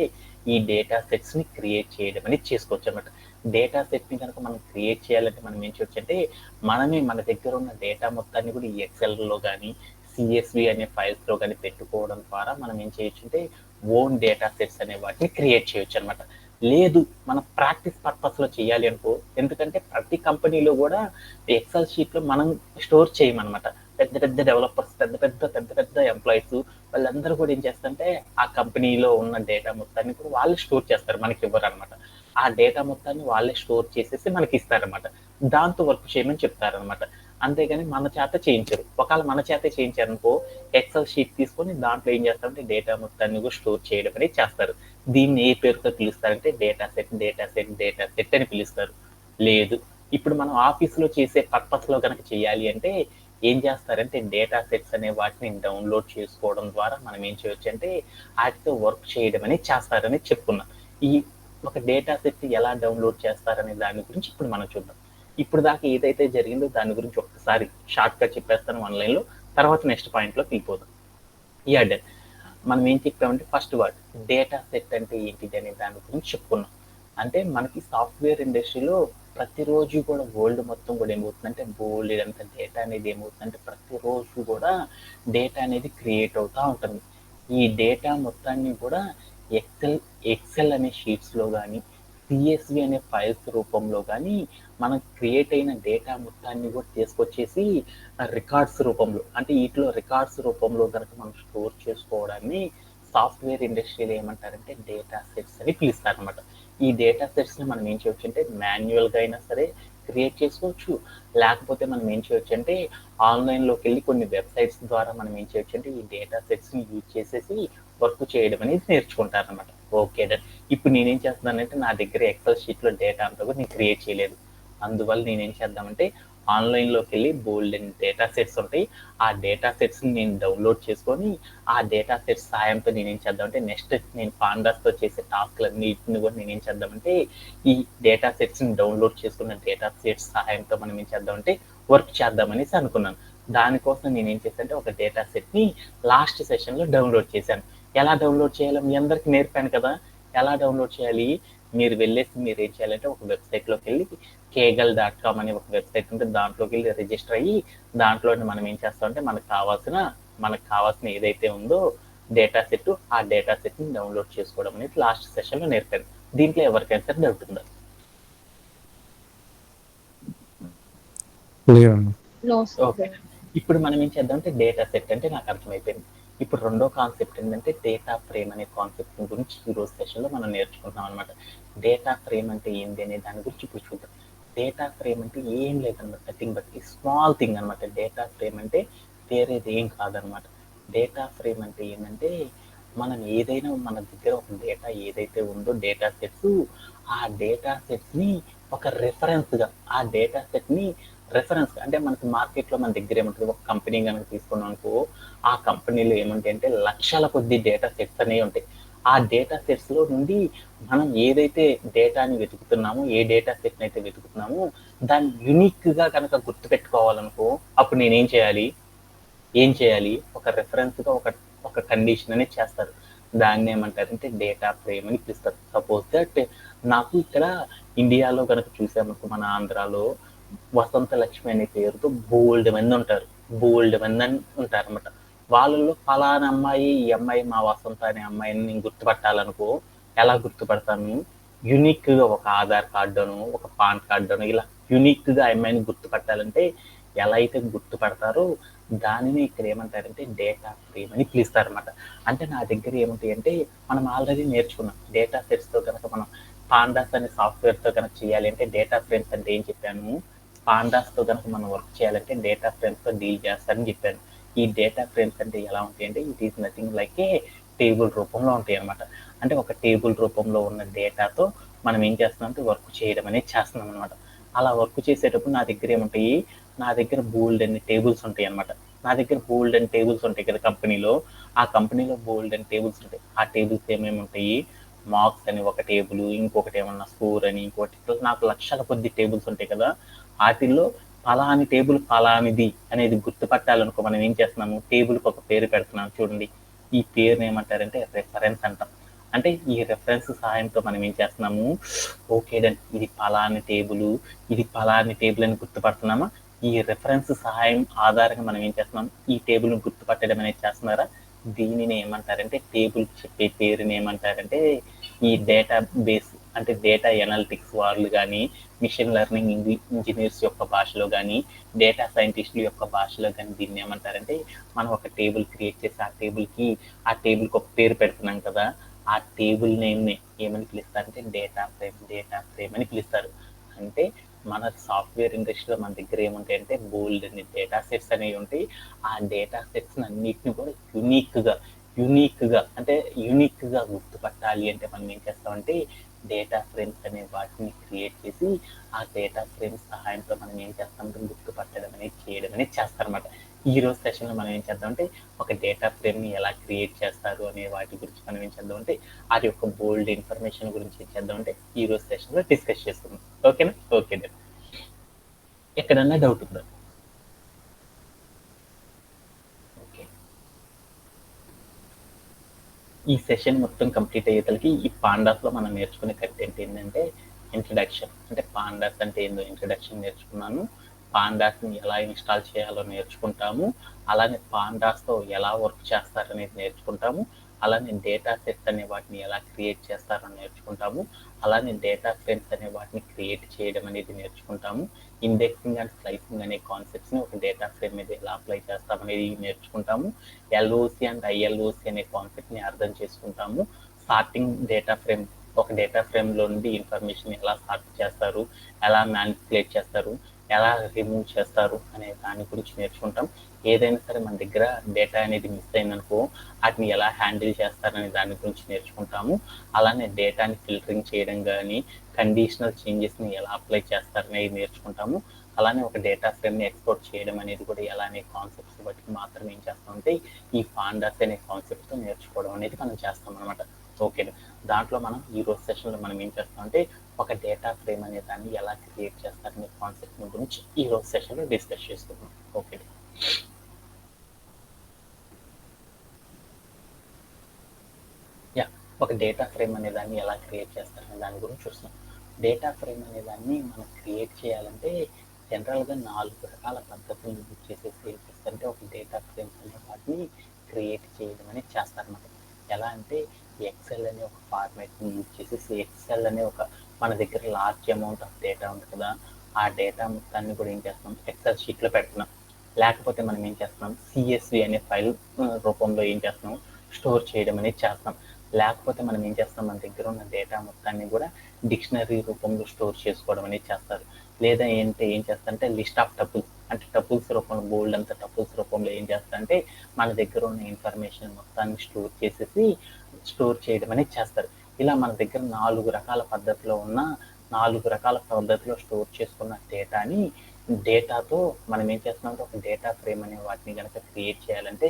ఈ డేటా సెట్స్ని క్రియేట్ చేయడం అనేది చేసుకోవచ్చు అనమాట. డేటా సెట్ని కనుక మనం క్రియేట్ చేయాలంటే మనం ఏం చేయొచ్చు అంటే మనమే మన దగ్గర ఉన్న డేటా మొత్తాన్ని కూడా ఈ ఎక్సెల్లో కానీ సిఎస్వి అనే ఫైల్స్లో కానీ పెట్టుకోవడం ద్వారా మనం ఏం చేయొచ్చు అంటే ఓన్ డేటా సెట్స్ అనే వాటిని క్రియేట్ చేయొచ్చు అనమాట. లేదు మన ప్రాక్టీస్ పర్పస్లో చేయాలి అనుకో, ఎందుకంటే ప్రతి కంపెనీలో కూడా ఎక్సెల్ షీట్లో మనం స్టోర్ చేయమన్నమాట. పెద్ద డెవలపర్స్, పెద్ద ఎంప్లాయీస్ వాళ్ళందరూ కూడా ఏం చేస్తారంటే ఆ కంపెనీలో ఉన్న డేటా మొత్తాన్ని కూడా వాళ్ళు స్టోర్ చేస్తారు, మనకి ఇవ్వరు అనమాట. ఆ డేటా మొత్తాన్ని వాళ్ళే స్టోర్ చేసేసి మనకి ఇస్తారనమాట. దాంతో వర్క్ చేయమని చెప్తారనమాట. అంతేగాని మన చేత చేయించరు. ఒకవేళ మన చేత చేయించారనుకో ఎక్సెల్ షీట్ తీసుకొని దాంట్లో ఏం చేస్తారంటే డేటా మొత్తాన్ని కూడా స్టోర్ చేయడం అనేది చేస్తారు. దీన్ని ఏ పేరుతో పిలుస్తారంటే డేటా సెట్ అని పిలుస్తారు. లేదు, ఇప్పుడు మనం ఆఫీస్లో చేసే పర్పస్లో కనుక చేయాలి అంటే ఏం చేస్తారంటే డేటా సెట్స్ అనే వాటిని డౌన్లోడ్ చేసుకోవడం ద్వారా మనం ఏం చేయొచ్చు అంటే వాటితో వర్క్ చేయడం అనేది చేస్తారని చెప్పుకున్నాం. ఈ ఒక డేటా సెట్ ఎలా డౌన్లోడ్ చేస్తారనే దాని గురించి ఇప్పుడు మనం చూద్దాం. ఇప్పుడు దాకా ఏదైతే జరిగిందో దాని గురించి ఒక్కసారి షార్ట్గా చెప్పేస్తాను ఆన్లైన్లో, తర్వాత నెక్స్ట్ పాయింట్లోకి వెళ్ళిపోదాం. డన్. మనం ఏం చెప్పామంటే ఫస్ట్ వర్డ్ డేటా సెట్ అంటే ఏంటిది అనే దాని గురించి చెప్పుకున్నాం. అంటే మనకి సాఫ్ట్వేర్ ఇండస్ట్రీలో ప్రతిరోజు కూడా వరల్డ్ మొత్తం కూడా ఏమవుతుందంటే బోల్డ్ అంత డేటా అనేది ఏమవుతుందంటే ప్రతిరోజు కూడా డేటా అనేది క్రియేట్ అవుతూ ఉంటుంది. ఈ డేటా మొత్తాన్ని కూడా ఎక్సెల్ అనే షీట్స్లో కానీ సిఎస్వి అనే ఫైల్స్ రూపంలో కానీ మనం క్రియేట్ అయిన డేటా మొత్తాన్ని కూడా తీసుకొచ్చేసి రికార్డ్స్ రూపంలో, అంటే వీటిలో రికార్డ్స్ రూపంలో కనుక మనం స్టోర్ చేసుకోవడాన్ని సాఫ్ట్వేర్ ఇండస్ట్రీలో ఏమంటారంటే డేటా సెట్స్ అని పిలుస్తారనమాట. ఈ డేటా సెట్స్ని మనం ఏం చేయొచ్చు అంటే మాన్యువల్గా అయినా సరే క్రియేట్ చేసుకోవచ్చు. లేకపోతే మనం ఏం చేయొచ్చు అంటే ఆన్లైన్లోకి వెళ్ళి కొన్ని వెబ్సైట్స్ ద్వారా మనం ఏం చేయొచ్చు అంటే ఈ డేటా సెట్స్ని యూజ్ చేసేసి వర్క్ చేయడం అనేది నేర్చుకుంటారనమాట. Okay done. ఇప్పుడు నేనేం చేస్తున్నానంటే నా దగ్గర ఎక్సెల్ షీట్లో డేటా అంతా కూడా నేను క్రియేట్ చేయలేదు. అందువల్ల నేనేం చేద్దామంటే ఆన్లైన్లోకి వెళ్ళి బోల్డ్ డేటా సెట్స్ ఉంటాయి. ఆ డేటా సెట్స్ని నేను డౌన్లోడ్ చేసుకొని ఆ డేటా సెట్స్ సాయంతో నేనేం చేద్దామంటే నెక్స్ట్ నేను పాండాస్తో చేసే టాస్క్లన్నిటిని కూడా నేనేం చేద్దామంటే ఈ డేటా సెట్స్ని డౌన్లోడ్ చేసుకున్న డేటా సెట్స్ సహాయంతో మనం ఏం చేద్దామంటే వర్క్ చేద్దామనేసి అనుకున్నాను. దానికోసం నేనేం చేశానంటే ఒక డేటా సెట్ని లాస్ట్ సెషన్లో డౌన్లోడ్ చేశాను. ఎలా డౌన్లోడ్ చేయాలో మీ అందరికీ నేర్పాను కదా. ఎలా డౌన్లోడ్ చేయాలి, మీరు ఏం చేయాలంటే ఒక వెబ్సైట్లోకి వెళ్ళి kaggle.com అనే ఒక వెబ్సైట్ ఉంటే దాంట్లోకి వెళ్ళి రిజిస్టర్ అయ్యి దాంట్లో మనం ఏం చేస్తామంటే మనకు కావాల్సిన ఏదైతే ఉందో డేటా సెట్, ఆ డేటా సెట్ని డౌన్లోడ్ చేసుకోవడం అనేది లాస్ట్ సెషన్లో నేర్పాను. దీంట్లో ఎవరికైనా సరే డౌట్ ఉందా? ఓకే, ఇప్పుడు మనం ఏం చేద్దామంటే డేటా సెట్ అంటే నాకు అర్థమైపోయింది. ఇప్పుడు రెండో కాన్సెప్ట్ ఏంటంటే డేటా ఫ్రేమ్ అనే కాన్సెప్ట్ గురించి ఈరోజు సెషన్లో మనం నేర్చుకుంటాం అనమాట. డేటా ఫ్రేమ్ అంటే ఏంటి అనే దాని గురించి ఇప్పుడు చూద్దాం. డేటా ఫ్రేమ్ అంటే ఏం లేదన్నమాట, నథింగ్ బట్ స్మాల్ థింగ్ అనమాట. డేటా ఫ్రేమ్ అంటే వేరేది ఏం కాదనమాట. డేటా ఫ్రేమ్ అంటే ఏంటంటే మనం ఏదైనా మన దగ్గర ఒక డేటా ఏదైతే ఉందో డేటా సెట్స్, ఆ డేటా సెట్స్ని ఒక రెఫరెన్స్గా, ఆ డేటా సెట్ని రెఫరెన్స్ అంటే మనకి మార్కెట్లో మన దగ్గర ఏమంటుంది, ఒక కంపెనీ కనుక తీసుకున్నాం అనుకో, ఆ కంపెనీలో ఏమంటాయి అంటే లక్షల కొద్ది డేటా సెట్స్ అనేవి ఉంటాయి. ఆ డేటా సెట్స్లో నుండి మనం ఏదైతే డేటాని వెతుకుతున్నామో, ఏ డేటా సెట్ని అయితే వెతుకుతున్నామో దాన్ని యూనిక్గా కనుక గుర్తుపెట్టుకోవాలనుకో, అప్పుడు నేనేం చేయాలి, ఒక రెఫరెన్స్గా ఒక కండిషన్ అనేది చేస్తారు. దాన్ని ఏమంటారంటే డేటా ఫ్రేమ్ అని పిలుస్తారు. సపోజ్ దట్ నాకు ఇక్కడ ఇండియాలో కనుక చూసామనుకో, మన ఆంధ్రాలో వసంత లక్ష్మి అనే పేరుతో బోల్డ్ మంది ఉంటారు అనమాట. వాళ్ళలో ఫలానా అమ్మాయి, ఈ అమ్మాయి మా వసంత అనే అమ్మాయిని నేను గుర్తుపట్టాలనుకో, ఎలా గుర్తుపడతాను? యూనిక్గా ఒక ఆధార్ కార్డును, ఒక పాన్ కార్డును, ఇలా యూనిక్గా ఆ అమ్మాయిని గుర్తుపట్టాలంటే ఎలా అయితే గుర్తుపడతారో దానిని ఇక్కడ ఏమంటారంటే డేటా ఫ్రేమ్ అని పిలుస్తారనమాట. అంటే నా దగ్గర ఏముంటాయి అంటే, మనం ఆల్రెడీ నేర్చుకున్నాం డేటా సెట్స్తో కనుక మనం పాండాస్ అనే సాఫ్ట్వేర్తో కనుక చేయాలి అంటే డేటా ఫ్రేమ్స్ అంటే ఏం చెప్పాను, పాండాస్తో కనుక మనం వర్క్ చేయాలంటే డేటా ఫ్రేమ్స్తో డీల్ చేస్తారని చెప్పాను. ఈ డేటా ఫ్రేమ్స్ అంటే ఎలా ఉంటాయి అంటే, it is nothing like A table రూపంలో ఉంటాయి అనమాట. అంటే ఒక టేబుల్ రూపంలో ఉన్న డేటాతో మనం ఏం చేస్తున్నాం అంటే వర్క్ చేయడం అనేది చేస్తున్నాం అనమాట. అలా వర్క్ చేసేటప్పుడు నా దగ్గర ఏముంటాయి, నా దగ్గర బోల్డ్ అన్ని టేబుల్స్ ఉంటాయి అనమాట. నా దగ్గర బోల్డ్ అండ్ టేబుల్స్ ఉంటాయి కదా కంపెనీలో, ఆ కంపెనీలో బోల్డ్ అండ్ టేబుల్స్ ఉంటాయి. ఆ టేబుల్స్ ఏమేమి ఉంటాయి, మార్క్స్ అని ఒక టేబుల్, ఇంకొకటి ఏమన్నా స్కోర్ అని ఇంకోటి, నాకు లక్షల కొద్ది టేబుల్స్ ఉంటాయి కదా. వాటిల్లో ఫలాని టేబుల్ ఫలానిది అనేది గుర్తుపట్టాలనుకో, మనం ఏం చేస్తున్నాము, టేబుల్కి ఒక పేరు పెడుతున్నాం చూడండి. ఈ పేరుని ఏమంటారంటే రెఫరెన్స్ అంటాం. అంటే ఈ రెఫరెన్స్ సహాయంతో మనం ఏం చేస్తున్నాము, ఓకే డన్, ఇది ఫలాని టేబుల్, ఇది ఫలాని టేబుల్ అని గుర్తుపడుతున్నామా. ఈ రెఫరెన్స్ సహాయం ఆధారంగా మనం ఏం చేస్తున్నాం, ఈ టేబుల్ని గుర్తుపట్టడం అనేది చేస్తున్నారా. దీనిని ఏమంటారంటే, టేబుల్ చెప్పే పేరుని ఏమంటారంటే, ఈ డేటా బేస్ అంటే డేటా ఎనాలిటిక్స్ వాళ్ళు కానీ, మిషన్ లెర్నింగ్ ఇంజనీర్స్ యొక్క భాషలో కానీ, డేటా సైంటిస్టుల యొక్క భాషలో కానీ దీన్ని ఏమంటారంటే, మనం ఒక టేబుల్ క్రియేట్ చేసి ఆ టేబుల్కి ఒక పేరు పెడుతున్నాం కదా, ఆ టేబుల్ నేమ్ని ఏమని పిలుస్తారంటే డేటా ఫ్రేమ్ అని పిలుస్తారు. అంటే మన సాఫ్ట్వేర్ ఇండస్ట్రీలో మన దగ్గర ఏముంటాయి అంటే బోల్డ్ అన్ని డేటా సెట్స్ అనేవి ఉంటాయి. ఆ డేటా సెట్స్ అన్నిటిని కూడా యూనిక్గా గుర్తుపట్టాలి అంటే మనం ఏం చేస్తామంటే డేటా ఫ్రేమ్స్ అనే వాటిని క్రియేట్ చేసి, ఆ డేటా ఫ్రేమ్స్ సహాయంతో మనం ఏం చేస్తామంటే గుర్తుపట్టడం అనేది చేయడం అనేది చేస్తారన్నమాట. ఈ రోజు సెషన్లో మనం ఏం చేద్దామంటే ఒక డేటా ఫ్రేమ్ని ఎలా క్రియేట్ చేస్తారు అనే వాటి గురించి మనం ఏం చేద్దామంటే అది యొక్క బోల్డ్ ఇన్ఫర్మేషన్ గురించి ఏం చేద్దామంటే ఈ రోజు సెషన్లో డిస్కస్ చేసుకుందాం. ఓకేనా? Okay then. ఎక్కడన్నా డౌట్ ఉందా? ఓకే, ఈ సెషన్ మొత్తం కంప్లీట్ అయ్యేసరికి ఈ పాండాస్లో మనం నేర్చుకునే కంటెంట్ ఏంటంటే ఇంట్రడక్షన్. అంటే పాండాస్ అంటే ఏందో ఇంట్రడక్షన్ నేర్చుకున్నాను, పాండాస్ని ఎలా ఇన్స్టాల్ చేయాలో నేర్చుకుంటాము, అలానే పాండాస్తో ఎలా వర్క్ చేస్తారనేది నేర్చుకుంటాము, అలానే డేటా సెట్స్ అనే వాటిని ఎలా క్రియేట్ చేస్తారో నేర్చుకుంటాము, అలానే డేటా ఫ్రేమ్స్ అనే వాటిని క్రియేట్ చేయడం అనేది నేర్చుకుంటాము, ఇండెక్సింగ్ అండ్ స్లైసింగ్ అనే కాన్సెప్ట్స్ని ఒక డేటా ఫ్రేమ్ మీద ఎలా అప్లై చేస్తామనేది నేర్చుకుంటాము, ఎల్ఓసి అండ్ ఐఎల్ఓసి అనే కాన్సెప్ట్ని అర్థం చేసుకుంటాము, సార్టింగ్ డేటా ఫ్రేమ్, ఒక డేటా ఫ్రేమ్లో నుండి ఇన్ఫర్మేషన్ ఎలా సార్ట్ చేస్తారు, ఎలా మ్యానిపులేట్ చేస్తారు, ఎలా రిమూవ్ చేస్తారు అనే దాని గురించి నేర్చుకుంటాం. ఏదైనా సరే మన దగ్గర డేటా అనేది మిస్ అయిందనుకో వాటిని ఎలా హ్యాండిల్ చేస్తారనే దాని గురించి నేర్చుకుంటాము. అలానే డేటాని ఫిల్టరింగ్ చేయడం కానీ, కండిషనల్ చేంజెస్ని ఎలా అప్లై చేస్తారనేది నేర్చుకుంటాము. అలానే ఒక డేటా ఫ్రేమ్ని ఎక్స్పోర్ట్ చేయడం అనేది కూడా ఎలా అనే కాన్సెప్ట్స్ బట్టి మాత్రం ఏం చేస్తామంటే ఈ పాండాస్ అనే కాన్సెప్ట్తో నేర్చుకోవడం అనేది మనం చేస్తాం అనమాట. ఓకే, దాంట్లో మనం ఈ రోజు సెషన్లో మనం ఏం చేస్తామంటే ఒక డేటా ఫ్రేమ్ అనే దాన్ని ఎలా క్రియేట్ చేస్తారనే కాన్సెప్ట్ గురించి ఈ రోజు సెషన్లో డిస్కస్ చేసుకుందాం. ఓకే, ఒక డేటా ఫ్రేమ్ అనే దాన్ని ఎలా క్రియేట్ చేస్తారనే దాని గురించి చూస్తాం. డేటా ఫ్రేమ్ అనే దాన్ని మనం క్రియేట్ చేయాలంటే జనరల్గా 4 రకాల పద్ధతులను యూజ్ చేసేసి ఏం చేస్తారంటే ఒక డేటా ఫ్రేమ్స్ అనే వాటిని క్రియేట్ చేయడం అనేది చేస్తారన్నమాట. ఎలా అంటే ఎక్సెల్ అనే ఒక ఫార్మాట్ని యూజ్ చేసేసి, ఎక్సెల్ అనే ఒక మన దగ్గర లార్జ్ అమౌంట్ ఆఫ్ డేటా ఉంది కదా, ఆ డేటా మొత్తాన్ని కూడా ఏం చేస్తాం ఎక్సెల్ షీట్లో పెడుతున్నాం. లేకపోతే మనం ఏం చేస్తున్నాం సిఎస్వి అనే ఫైల్ రూపంలో ఏం చేస్తున్నాం స్టోర్ చేయడం అనేది చేస్తాం. లేకపోతే మనం ఏం చేస్తాం, మన దగ్గర ఉన్న డేటా మొత్తాన్ని కూడా డిక్షనరీ రూపంలో స్టోర్ చేసుకోవడం అనేది చేస్తారు. లేదా ఏం చేస్తారంటే లిస్ట్ ఆఫ్ టపుల్స్, అంటే టపుల్స్ రూపంలో బోల్డ్ అంత టపుల్స్ రూపంలో ఏం చేస్తారంటే మన దగ్గర ఉన్న ఇన్ఫర్మేషన్ మొత్తాన్ని స్టోర్ చేయడం అనేది చేస్తారు. ఇలా మన దగ్గర 4 రకాల పద్ధతిలో స్టోర్ చేసుకున్న డేటాతో మనం ఏం చేస్తున్నామంటే ఒక డేటా ఫ్రేమ్ అనే వాటిని కనుక క్రియేట్ చేయాలంటే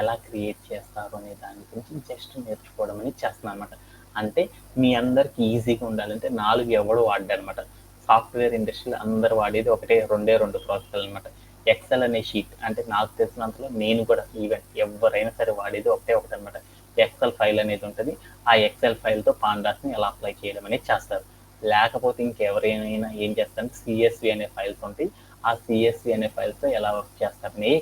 ఎలా క్రియేట్ చేస్తారు అనే దాని గురించి జస్ట్ నేర్చుకోవడం అనేది చేస్తున్నాను అనమాట. అంటే మీ అందరికి ఈజీగా ఉండాలంటే 4 ఎవడు వాడ్డారు అనమాట. సాఫ్ట్వేర్ ఇండస్ట్రీలో అందరు వాడేది రెండు ప్రాసెస్లు అనమాట. ఎక్సెల్ అనే షీట్, అంటే నాకు తెలిసినంతలో నేను కూడా ఈవెన్ ఎవరైనా సరే వాడేది ఒకటి అనమాట. ఎక్సెల్ ఫైల్ అనేది ఉంటుంది. ఆ ఎక్సెల్ ఫైల్తో పాండాస్ని ఎలా అప్లై చేయడం అనేది చేస్తారు. లేకపోతే ఇంకెవరైనా ఏం చేస్తారంటే సిఎస్వి అనే ఫైల్స్ ఉంటాయి. ఆ సిఎస్వి అనే ఫైల్స్తో ఎలా వర్క్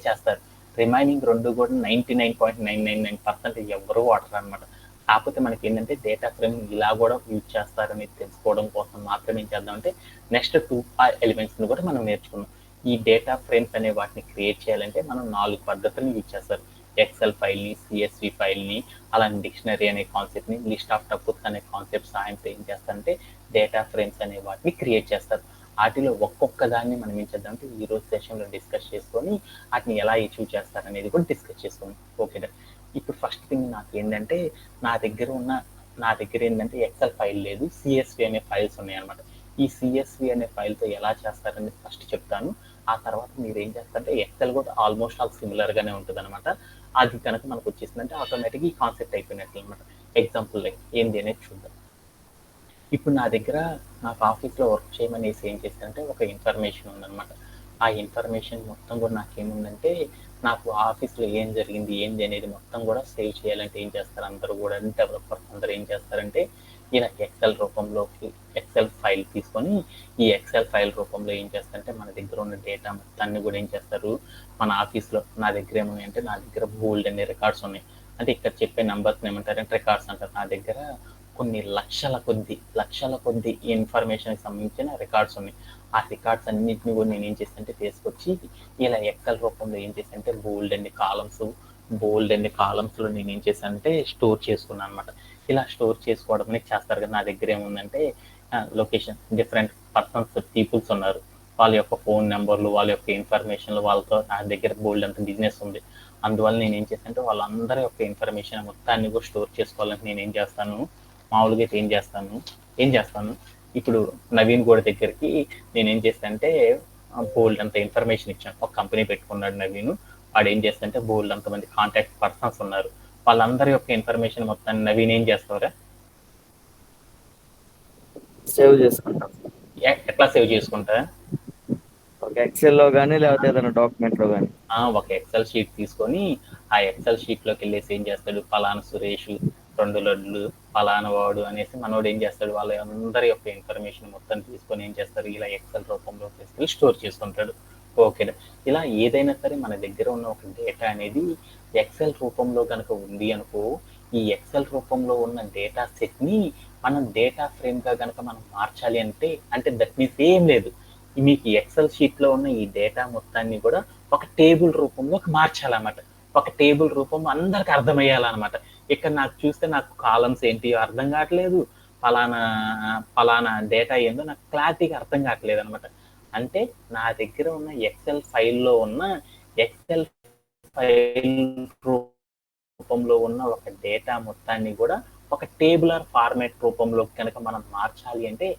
చేస్తారు. రిమైనింగ్ 2 కూడా 99.999% ఎవరు వాడరు అనమాట. కాకపోతే మనకి ఏంటంటే డేటా ఫ్రేమ్ ఇలా కూడా యూజ్ చేస్తారని తెలుసుకోవడం కోసం మాత్రం ఏం చేద్దామంటే నెక్స్ట్ 2 ఎలిమెంట్స్ని కూడా మనం నేర్చుకున్నాం. ఈ డేటా ఫ్రేమ్స్ అనే వాటిని క్రియేట్ చేయాలంటే మనం 4 పద్ధతులను యూజ్ చేస్తారు. ఎక్సెల్ ఫైల్ని, సిఎస్వి ఫైల్ని, అలానే డిక్షనరీ అనే కాన్సెప్ట్ని, లిస్ట్ ఆఫ్ టపుల్స్ అనే కాన్సెప్ట్ సాయంతో ఏం చేస్తారంటే డేటా ఫ్రేమ్స్ అనే వాటిని క్రియేట్ చేస్తారు. వాటిలో ఒక్కొక్క దాన్ని మనం ఏం చేద్దామంటే ఈ రోజు సెషన్లో డిస్కస్ చేసుకొని వాటిని ఎలా అచీవ్ చేస్తారనేది కూడా డిస్కస్ చేసుకోండి. ఓకేనా. ఇప్పుడు ఫస్ట్ థింగ్ నా దగ్గర ఏంటంటే ఎక్సెల్ ఫైల్ లేదు, సిఎస్వి అనే ఫైల్స్ ఉన్నాయన్నమాట. ఈ సిఎస్వి అనే ఫైల్తో ఎలా చేస్తారనేది ఫస్ట్ చెప్తాను. ఆ తర్వాత మీరు ఏం చేస్తారంటే ఎక్సెల్ కూడా ఆల్మోస్ట్ ఆల్ సిమిలర్గానే ఉంటుంది అనమాట. అది కనుక మనకు వచ్చేసిందంటే ఆటోమేటిక్గా ఈ కాన్సెప్ట్ అయిపోయినట్లు అనమాట. ఎగ్జాంపుల్ లైక్ ఏంది అనేది చూద్దాం. ఇప్పుడు నాకు ఆఫీస్లో వర్క్ చేయమనేసి ఏం చేస్తానంటే ఒక ఇన్ఫర్మేషన్ ఉందన్నమాట. ఆ ఇన్ఫర్మేషన్ మొత్తం కూడా నాకేముందంటే నాకు ఆఫీస్లో ఏం జరిగింది ఏంది అనేది మొత్తం కూడా సేవ్ చేయాలంటే ఏం చేస్తారు అందరూ కూడా డెవలపర్స్ అందరూ ఏం చేస్తారంటే ఇలా ఎక్సెల్ ఫైల్ తీసుకొని ఈ ఎక్సెల్ ఫైల్ రూపంలో ఏం చేస్తారంటే మన దగ్గర ఉన్న డేటా మొత్తాన్ని కూడా ఏం చేస్తారు మన ఆఫీస్లో నా దగ్గర ఏమున్నాయంటే నా దగ్గర బోల్డ్ అనే రికార్డ్స్ ఉన్నాయి. అంటే ఇక్కడ చెప్పే నెంబర్స్ ఏమంటారంటే రికార్డ్స్ అంటారు. నా దగ్గర కొన్ని లక్షల కొద్ది ఇన్ఫర్మేషన్కి సంబంధించిన రికార్డ్స్ ఉన్నాయి. ఆ రికార్డ్స్ అన్నింటినీ కూడా నేను ఏం చేస్తానంటే తీసుకొచ్చి ఇలా ఎక్సెల్ రూపంలో ఏం చేస్తానంటే బోల్డ్ అన్ని కాలమ్స్లో నేను ఏం చేశానంటే స్టోర్ చేసుకున్నాను అనమాట. ఇలా స్టోర్ చేసుకోవడం అనేది చేస్తారు కదా. నా దగ్గర ఏముందంటే లొకేషన్, డిఫరెంట్ పర్సన్స్, పీపుల్స్ ఉన్నారు, వాళ్ళ యొక్క ఫోన్ నెంబర్లు, వాళ్ళ యొక్క ఇన్ఫర్మేషన్లు, వాళ్ళతో నా దగ్గర బోల్డ్ అంత బిజినెస్ ఉంది. అందువల్ల నేను ఏం చేస్తానంటే వాళ్ళందరి యొక్క ఇన్ఫర్మేషన్ మొత్తాన్ని కూడా స్టోర్ చేసుకోవాలంటే నేను ఏం చేస్తాను ఇప్పుడు నవీన్ గోడ దగ్గరికి నేను ఏం చేస్తానంటే బోల్డ్ అంత ఇన్ఫర్మేషన్ ఇచ్చాను. ఒక కంపెనీ పెట్టుకున్నాడు నవీన్. వాడు ఏం చేస్తానంటే బోల్డ్ అంతమంది కాంటాక్ట్ పర్సన్స్ ఉన్నారు. వాళ్ళందరి యొక్క ఇన్ఫర్మేషన్ మొత్తాన్ని నవీన్ ఏం చేస్తావురా? సేవ్ చేసుకుంటాం. ఎట్లా సేవ్ చేసుకుంటా? ఒక ఎక్సెల్ లో కానీ లేకపోతే ఏదైనా డాక్యుమెంట్ లో కానీ ఒక ఎక్సెల్ షీట్ తీసుకొని ఆ ఎక్సెల్ షీట్లోకి వెళ్ళేసి ఏం చేస్తాడు, పలానా సురేష్ 2 లడ్లు, పలానా వాడు అనేసి మనోడు ఏం చేస్తాడు వాళ్ళ అందరి యొక్క ఇన్ఫర్మేషన్ మొత్తం తీసుకొని ఏం చేస్తారు ఇలా ఎక్సెల్ రూపంలో తీసుకెళ్ళి స్టోర్ చేసుకుంటాడు. ఓకే. ఇలా ఏదైనా సరే మన దగ్గర ఉన్న ఒక డేటా అనేది ఎక్సెల్ రూపంలో కనుక ఉంది అనుకో, ఈ ఎక్సెల్ రూపంలో ఉన్న డేటా సెట్ని మనం డేటా ఫ్రేమ్గా కనుక మనం మార్చాలి అంటే దట్ మీన్స్ ఏం లేదు, మీకు ఎక్సెల్ షీట్లో ఉన్న ఈ డేటా మొత్తాన్ని కూడా ఒక టేబుల్ రూపంలో మార్చాలన్నమాట. ఒక టేబుల్ రూపంలో అందరికి అర్థమయ్యాలన్నమాట. ఇక్కడ నాకు కాలమ్స్ ఏంటి అర్థం కావట్లేదు, పలానా డేటా ఏందో నాకు క్లారిటీగా అర్థం కావట్లేదు అనమాట. అంటే నా దగ్గర ఉన్న ఎక్సెల్ ఫైల్ రూపంలో ఉన్న ఒక డేటా మొత్తాన్ని కూడా ఒక టేబులర్ ఫార్మాట్ రూపంలో కనుక మనం మార్చాలి అంటే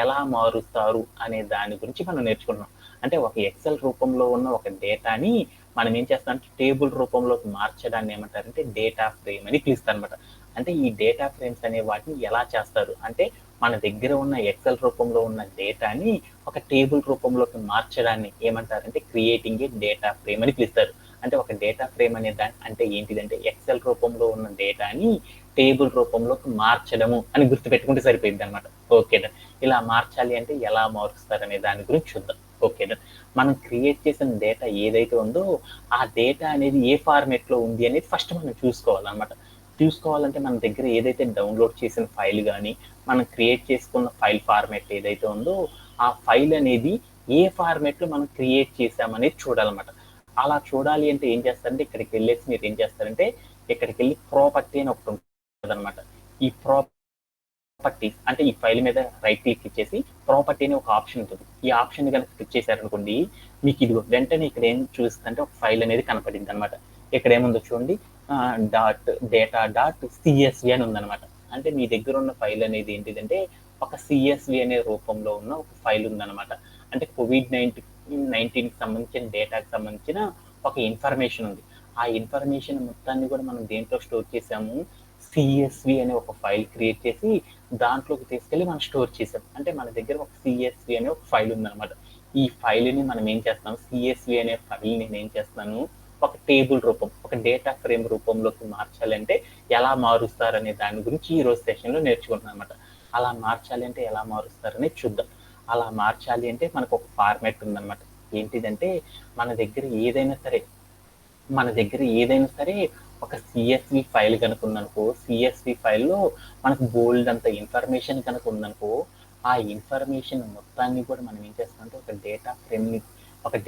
ఎలా మారుస్తారు అనే దాని గురించి మనం నేర్చుకున్నాం. అంటే ఒక ఎక్సెల్ రూపంలో ఉన్న ఒక డేటాని మనం ఏం చేస్తామంటే టేబుల్ రూపంలోకి మార్చడాన్ని ఏమంటారంటే డేటా ఫ్రేమ్ అని పిలుస్తారు అనమాట. అంటే ఈ డేటా ఫ్రేమ్స్ అనే వాటిని ఎలా చేస్తారు అంటే మన దగ్గర ఉన్న ఎక్సెల్ రూపంలో ఉన్న డేటాని ఒక టేబుల్ రూపంలోకి మార్చడాన్ని ఏమంటారంటే క్రియేటింగ్ ఏ డేటా ఫ్రేమ్ అని పిలుస్తారు. అంటే ఒక డేటా ఫ్రేమ్ అనే అంటే ఏంటిదంటే ఎక్సెల్ రూపంలో ఉన్న డేటాని టేబుల్ రూపంలోకి మార్చడము అని గుర్తుపెట్టుకుంటే సరిపోయింది అనమాట. ఓకేనా. ఇలా మార్చాలి అంటే ఎలా మారుస్తారనే దాని గురించి చూద్దాం. ఓకేనా. మనం క్రియేట్ చేసిన డేటా ఏదైతే ఉందో ఆ డేటా అనేది ఏ ఫార్మేట్లో ఉంది అనేది ఫస్ట్ మనం చూసుకోవాలన్నమాట. చూసుకోవాలంటే మన దగ్గర ఏదైతే డౌన్లోడ్ చేసిన ఫైల్ కానీ మనం క్రియేట్ చేసుకున్న ఫైల్ ఫార్మేట్ ఏదైతే ఉందో ఆ ఫైల్ అనేది ఏ ఫార్మేట్లో మనం క్రియేట్ చేసామనేది చూడాలన్నమాట. అలా చూడాలి అంటే ఏం చేస్తారంటే ఇక్కడికి వెళ్ళేసి మీరు ఏం చేస్తారంటే ఇక్కడికి వెళ్ళి ప్రాపర్టీ అని ఒకటి ఉంటుంది అనమాట. ఈ ప్రాపర్టీస్ అంటే ఈ ఫైల్ మీద రైట్ క్లిక్ ఇచ్చేసి ప్రాపర్టీ అని ఒక ఆప్షన్ ఉంటుంది. ఈ ఆప్షన్ కనుక క్లిక్ చేశారనుకోండి మీకు ఇది వెంటనే ఇక్కడ ఏం చూస్తుంటే ఒక ఫైల్ అనేది కనపడింది అనమాట. ఇక్కడ ఏముందో చూడండి, డేటా డాట్ సిఎస్వి అని ఉందన్నమాట. అంటే మీ దగ్గర ఉన్న ఫైల్ అనేది ఏంటిదంటే ఒక సిఎస్వి అనే రూపంలో ఉన్న ఒక ఫైల్ ఉందన్నమాట. అంటే COVID-19 సంబంధించిన డేటాకి సంబంధించిన ఒక ఇన్ఫర్మేషన్ ఉంది. ఆ ఇన్ఫర్మేషన్ మొత్తాన్ని కూడా మనం దేంట్లో స్టోర్ చేసాము, సిఎస్వి అనే ఒక ఫైల్ క్రియేట్ చేసి దాంట్లోకి తీసుకెళ్ళి మనం స్టోర్ చేసాం. అంటే మన దగ్గర ఒక సిఎస్వి అనే ఒక ఫైల్ ఉందన్నమాట. ఈ ఫైల్ని మనం ఏం చేస్తాం, సిఎస్వి అనే ఫైల్ నేను ఏం చేస్తాను, ఒక టేబుల్ రూపం, ఒక డేటా ఫ్రేమ్ రూపంలోకి మార్చాలంటే ఎలా మారుస్తారనే దాని గురించి ఈ రోజు సెషన్లో నేర్చుకుంటున్నాం అనమాట. అలా మార్చాలి అంటే ఎలా మారుస్తారని చూద్దాం. అలా మార్చాలి అంటే మనకు ఒక ఫార్మాట్ ఉందన్నమాట. ఏంటిదంటే మన దగ్గర ఏదైనా సరే ఒక సిఎస్వి ఫైల్ కనుక ఉందనుకో, సిఎస్వి ఫైల్లో మనకు బోల్డ్ అంత ఇన్ఫర్మేషన్ కనుక ఉందనుకో, ఆ ఇన్ఫర్మేషన్ మొత్తాన్ని కూడా మనం ఏం చేస్తామంటే ఒక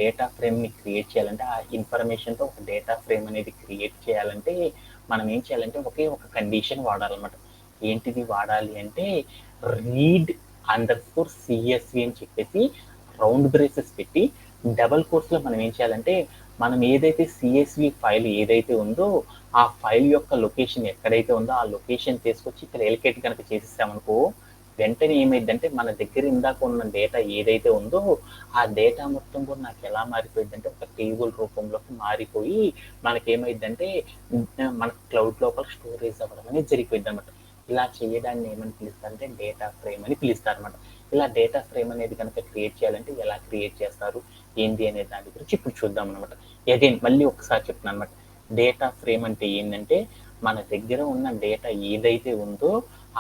డేటా ఫ్రేమ్ని క్రియేట్ చేయాలంటే, ఆ ఇన్ఫర్మేషన్తో ఒక డేటా ఫ్రేమ్ అనేది క్రియేట్ చేయాలంటే మనం ఏం చేయాలంటే ఒకే ఒక కండిషన్ వాడాలన్నమాట. ఏంటిది వాడాలి అంటే read_CSV అని చెప్పేసి రౌండ్ బ్రేసెస్ పెట్టి డబల్ కోర్స్లో మనం ఏం చేయాలంటే మనం ఏదైతే సిఎస్వి ఫైల్ ఏదైతే ఉందో ఆ ఫైల్ యొక్క లొకేషన్ ఎక్కడైతే ఉందో ఆ లొకేషన్ తీసుకొచ్చి ఇక్కడ ఎలికేట్ కనుక చేసేసామనుకో, వెంటనే ఏమైందంటే మన దగ్గర ఇందాక ఉన్న డేటా ఏదైతే ఉందో ఆ డేటా మొత్తం కూడా నాకు ఎలా మారిపోయిందంటే ఒక టేబుల్ రూపంలోకి మారిపోయి మనకేమైందంటే మన క్లౌడ్ లోపల స్టోరేజ్ అవ్వడం అనేది జరిగిపోయింది అనమాట. ఇలా చేయడాన్ని ఏమని పిలుస్తారంటే డేటా ఫ్రేమ్ అని పిలుస్తారు అనమాట. ఇలా డేటా ఫ్రేమ్ అనేది కనుక క్రియేట్ చేయాలంటే ఎలా క్రియేట్ చేస్తారు ఏంటి అనే దాని గురించి ఇప్పుడు చూద్దాం అనమాట. అగైన్ మళ్ళీ ఒకసారి చెప్తున్నాను అనమాట. డేటా ఫ్రేమ్ అంటే ఏంటంటే మన దగ్గర ఉన్న డేటా ఏదైతే ఉందో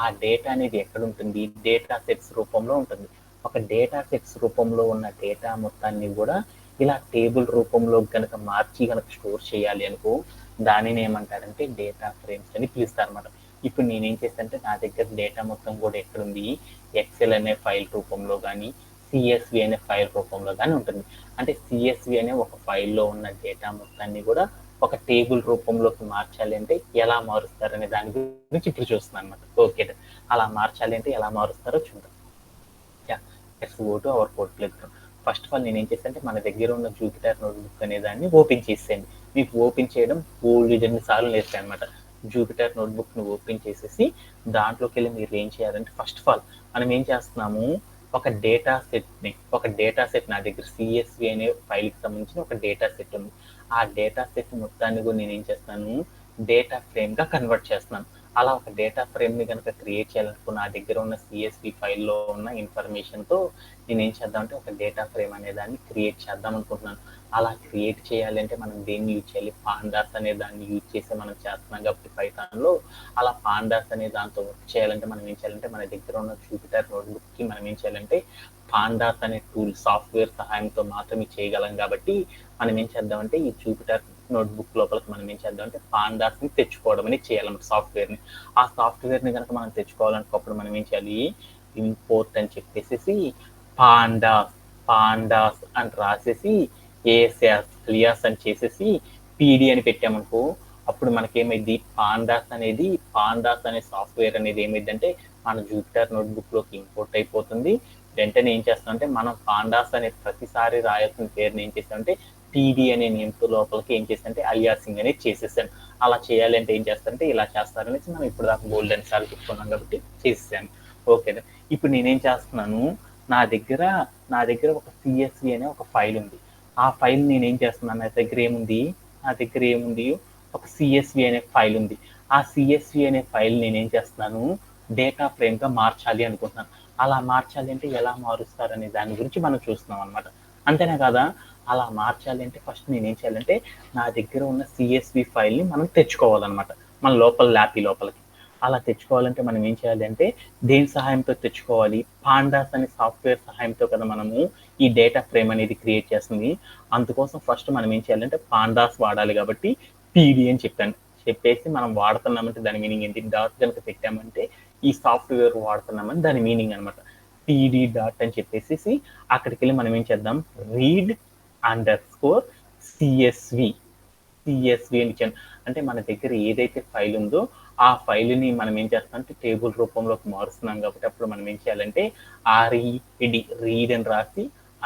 ఆ డేటా అనేది ఎక్కడ ఉంటుంది, డేటా సెట్స్ రూపంలో ఉంటుంది. ఒక డేటా సెట్స్ రూపంలో ఉన్న డేటా మొత్తాన్ని కూడా ఇలా టేబుల్ రూపంలో కనుక మార్చి కనుక స్టోర్ చేయాలి అనుకో, దానిని ఏమంటారంటే డేటా ఫ్రేమ్స్ అని పిలుస్తారు అనమాట. ఇప్పుడు నేనేం చేస్తానంటే నా దగ్గర డేటా మొత్తం కూడా ఎక్కడుంది, ఎక్సెల్ అనే ఫైల్ రూపంలో కానీ సిఎస్వి అనే ఫైల్ రూపంలో కానీ ఉంటుంది. అంటే సిఎస్వి అనే ఒక ఫైల్లో ఉన్న డేటా మొత్తాన్ని కూడా ఒక టేబుల్ రూపంలోకి మార్చాలి అంటే ఎలా మారుస్తారనే దాని గురించి ఇప్పుడు చూస్తున్నాను అనమాట. ఓకే, అలా మార్చాలి అంటే ఎలా మారుస్తారో చూద్దాం. Let's go to our code playground. First of all నేను ఏం చేస్తానంటే మన దగ్గర ఉన్న జూపిటర్ నోట్బుక్ అనే దాన్ని ఓపెన్ చేసేయండి. మీకు ఓపెన్ చేయడం ఎన్ని సార్లు నేర్పాను అనమాట. జూపిటర్ నోట్బుక్ని ఓపెన్ చేసేసి దాంట్లోకి వెళ్ళి మీరు ఏం చేయాలంటే ఫస్ట్ ఆఫ్ ఆల్ మనం ఏం చేస్తున్నాము, ఒక డేటా సెట్ నా దగ్గర సిఎస్వి అనే ఫైల్కి సంబంధించిన ఒక డేటా సెట్ ఉంది. ఆ డేటా సెట్ మొత్తాన్ని కూడా నేను ఏం చేస్తాను, డేటా ఫ్రేమ్గా కన్వర్ట్ చేస్తున్నాను. అలా ఒక డేటా ఫ్రేమ్ని కనుక క్రియేట్ చేయాలనుకో నా దగ్గర ఉన్న సిఎస్వి ఫైల్లో ఉన్న ఇన్ఫర్మేషన్తో నేను ఏం చేద్దామంటే ఒక డేటా ఫ్రేమ్ అనే దాన్ని క్రియేట్ చేద్దాం అనుకుంటున్నాను. అలా క్రియేట్ చేయాలంటే మనం దేన్ని యూజ్ చేయాలి, పాండాస్ అనే దాన్ని యూజ్ చేసి మనం చేస్తున్నాం కాబట్టి పైథాన్లో. అలా పాండాస్ అనే దాంతో వర్క్ చేయాలంటే మనం ఏం చేయాలంటే మన దగ్గర ఉన్న జూపిటర్ నోట్బుక్కి మనం ఏం చేయాలంటే పాండాస్ అనే టూల్ సాఫ్ట్వేర్ సహాయంతో మాత్రమే చేయగలం. కాబట్టి మనం ఏం చేద్దామంటే ఈ జూపిటర్ నోట్బుక్ లోపలికి మనం ఏం చేద్దామంటే పాండాస్ని తెచ్చుకోవడం అనేది చేయాలన్నమాట, సాఫ్ట్వేర్ని. ఆ సాఫ్ట్వేర్ని కనుక మనం తెచ్చుకోవాలనుకున్నప్పుడు మనం ఏం చేయాలి, ఇంపోర్ట్ అని చెప్పేసి పాండాస్ అని రాసేసి ఏఎస్ఎస్ అని చేసేసి పీడి అని పెట్టామనుకో, అప్పుడు మనకేమైంది పాండాస్ అనే సాఫ్ట్వేర్ అనేది ఏమైందంటే మన జూపిటర్ నోట్బుక్లోకి ఇంపోర్ట్ అయిపోతుంది. వెంటనే ఏం చేస్తామంటే మనం పాండాస్ అనే ప్రతిసారి రాయాల్సిన పేరుని ఏం చేస్తామంటే టీడీ అనే నేమ్తో లోపలికి ఏం చేస్తానంటే అలియాసింగ్ అనేది చేసేసాను. అలా చేయాలంటే ఏం చేస్తారంటే ఇలా చేస్తారనేసి మనం ఇప్పుడు దాకా గోల్డెన్ సార్లు చెప్పుకున్నాం కాబట్టి చేసేసాను. ఓకేనా, ఇప్పుడు నేనేం చేస్తున్నాను, నా దగ్గర ఒక సిఎస్వి అనే ఒక ఫైల్ ఉంది. ఆ ఫైల్ నేనేం చేస్తున్నాను, నా దగ్గర ఏముంది ఒక సిఎస్వి అనే ఫైల్ ఉంది. ఆ సిఎస్వి అనే ఫైల్ నేనేం చేస్తున్నాను, డేటా ఫ్రేమ్గా మార్చాలి అనుకుంటున్నాను. అలా మార్చాలి అంటే ఎలా మారుస్తారనే దాని గురించి మనం చూస్తున్నాం అనమాట. అంతేనా కదా, అలా మార్చాలి అంటే ఫస్ట్ నేనేం చేయాలంటే నా దగ్గర ఉన్న సిఎస్వి ఫైల్ని మనం తెచ్చుకోవాలన్నమాట మన ల్యాపీ లోపలికి. అలా తెచ్చుకోవాలంటే మనం ఏం చేయాలి అంటే దేని సహాయంతో తెచ్చుకోవాలి, పాండాస్ అనే సాఫ్ట్వేర్ సహాయంతో కదా మనము ఈ డేటా ఫ్రేమ్ అనేది క్రియేట్ చేస్తుంది. అందుకోసం ఫస్ట్ మనం ఏం చేయాలంటే పాండాస్ వాడాలి కాబట్టి పీడి అని చెప్పేసి మనం వాడుతున్నామంటే దాని మీనింగ్ ఏంటి, డాట్ కనుక పెట్టామంటే ఈ సాఫ్ట్వేర్ వాడుతున్నామని దాని మీనింగ్ అనమాట. పీడి డాట్ అని చెప్పేసి అక్కడికి వెళ్ళి మనం ఏం చేద్దాం, read_CSV అని ఇచ్చాను. అంటే మన దగ్గర ఏదైతే ఫైల్ ఉందో ఆ ఫైల్ని మనం ఏం చేస్తామంటే టేబుల్ రూపంలోకి మారుస్తున్నాం కాబట్టి అప్పుడు మనం ఏం చేయాలంటే రీడ్ అని రాసి _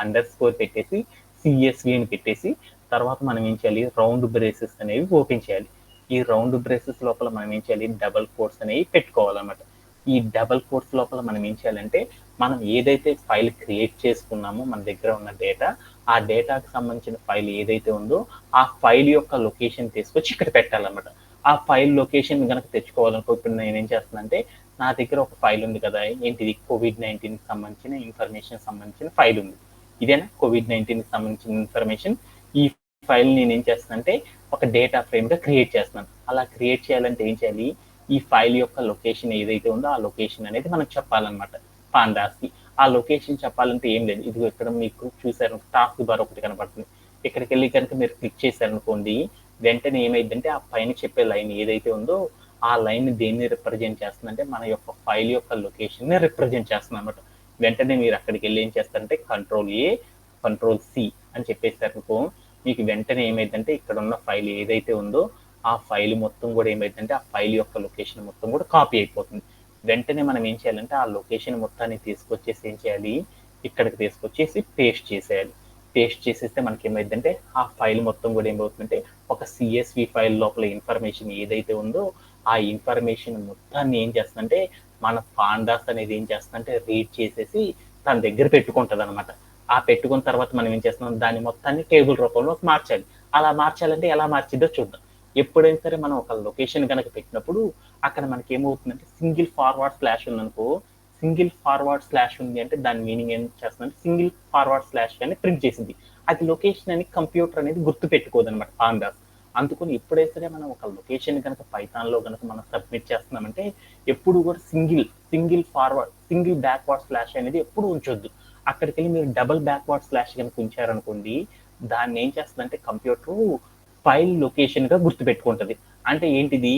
పెట్టేసి సిఎస్వి అని పెట్టేసి తర్వాత మనం ఏం చేయాలి, రౌండ్ బ్రేసెస్ అనేవి ఓపెన్ చేయాలి. ఈ రౌండ్ బ్రేసెస్ లోపల మనం ఏం చేయాలి, డబల్ కోట్స్ అనేవి పెట్టుకోవాలన్నమాట. ఈ డబల్ కోట్స్ లోపల మనం ఏం చేయాలంటే మనం ఏదైతే ఫైల్ క్రియేట్ చేసుకున్నామో మన దగ్గర ఉన్న డేటా, ఆ డేటాకి సంబంధించిన ఫైల్ ఏదైతే ఉందో ఆ ఫైల్ యొక్క లొకేషన్ తీసుకొచ్చి ఇక్కడ పెట్టాలన్నమాట. ఆ ఫైల్ లొకేషన్ కనుక తెచ్చుకోవాలనుకో, ఇప్పుడు నేనేం చేస్తున్నానంటే నా దగ్గర ఒక ఫైల్ ఉంది కదా, ఏంటిది COVID-19 సంబంధించిన ఇన్ఫర్మేషన్ సంబంధించిన ఫైల్ ఉంది. ఇదేనా COVID-19 సంబంధించిన ఇన్ఫర్మేషన్. ఈ ఫైల్ నేను ఏం చేస్తానంటే ఒక డేటా ఫ్రేమ్ గా క్రియేట్ చేస్తున్నాను. అలా క్రియేట్ చేయాలంటే ఏం చేయాలి, ఈ ఫైల్ యొక్క లొకేషన్ ఏదైతే ఉందో ఆ లొకేషన్ అనేది మనం చెప్పాలన్నమాట పాండాస్కి. ఆ లొకేషన్ చెప్పాలంటే ఏం లేదు, ఇది ఇక్కడ మీకు చూసారు టాస్క్ బార్ ఒకటి కనపడుతుంది. ఇక్కడికి వెళ్ళి కనుక మీరు క్లిక్ చేశారనుకోండి, వెంటనే ఏమైందంటే ఆ పైన చెప్పే లైన్ ఏదైతే ఉందో ఆ లైన్ దేన్ని రిప్రజెంట్ చేస్తుందంటే మన యొక్క ఫైల్ యొక్క లొకేషన్ ని రిప్రజెంట్ చేస్తుంది అనమాట. వెంటనే మీరు అక్కడికి వెళ్ళి ఏం చేస్తారంటే Ctrl+A Ctrl+C అని చెప్పేసారనుకో, మీకు వెంటనే ఏమైందంటే ఇక్కడ ఉన్న ఫైల్ ఏదైతే ఉందో ఆ ఫైల్ మొత్తం కూడా ఏమైందంటే ఆ ఫైల్ యొక్క లొకేషన్ మొత్తం కూడా కాపీ అయిపోతుంది. వెంటనే మనం ఏం చేయాలంటే ఆ లొకేషన్ మొత్తాన్ని తీసుకొచ్చేసి ఏం చేయాలి, ఇక్కడికి తీసుకొచ్చేసి పేస్ట్ చేసేయాలి. పేస్ట్ చేసేస్తే మనకి ఏమైందంటే ఆ ఫైల్ మొత్తం కూడా ఏమవుతుందంటే ఒక CSV ఫైల్ లోపల ఇన్ఫర్మేషన్ ఏదైతే ఉందో ఆ ఇన్ఫర్మేషన్ మొత్తాన్ని ఏం చేస్తుందంటే మన పాండాస్ అనేది ఏం చేస్తుందంటే రీడ్ చేసేసి తన దగ్గర పెట్టుకుంటుంది అనమాట. ఆ పెట్టుకున్న తర్వాత మనం ఏం చేస్తున్నాం, దాన్ని మొత్తాన్ని టేబుల్ రూపంలో మార్చాలి. అలా మార్చాలంటే ఎలా మార్చిద్దో చూద్దాం. ఎప్పుడైనా సరే మనం ఒక లొకేషన్ కనుక పెట్టినప్పుడు అక్కడ మనకి ఏమవుతుందంటే సింగిల్ ఫార్వర్డ్ స్లాష్ ఉందనుకో, సింగిల్ ఫార్వర్డ్ స్లాష్ ఉంది అంటే దాని మీనింగ్ ఏం చేస్తుందంటే సింగిల్ ఫార్వర్డ్ స్లాష్ అని ప్రింట్ చేసింది. అది లొకేషన్ అని కంప్యూటర్ అనేది గుర్తు పెట్టుకోదనమాట పాండాస్. అందుకని ఎప్పుడైతే మనం ఒక లొకేషన్ కనుక పైథాన్లో కనుక మనం సబ్మిట్ చేస్తున్నామంటే ఎప్పుడు కూడా single forward single backward slash అనేది ఎప్పుడు ఉంచొద్దు. అక్కడికి వెళ్ళి మీరు డబుల్ బ్యాక్వర్డ్ స్లాష్ కనుక ఉంచారనుకోండి, దాన్ని ఏం చేస్తుందంటే కంప్యూటర్ ఫైల్ లొకేషన్ గా గుర్తుపెట్టుకుంటది. అంటే ఏంటిది,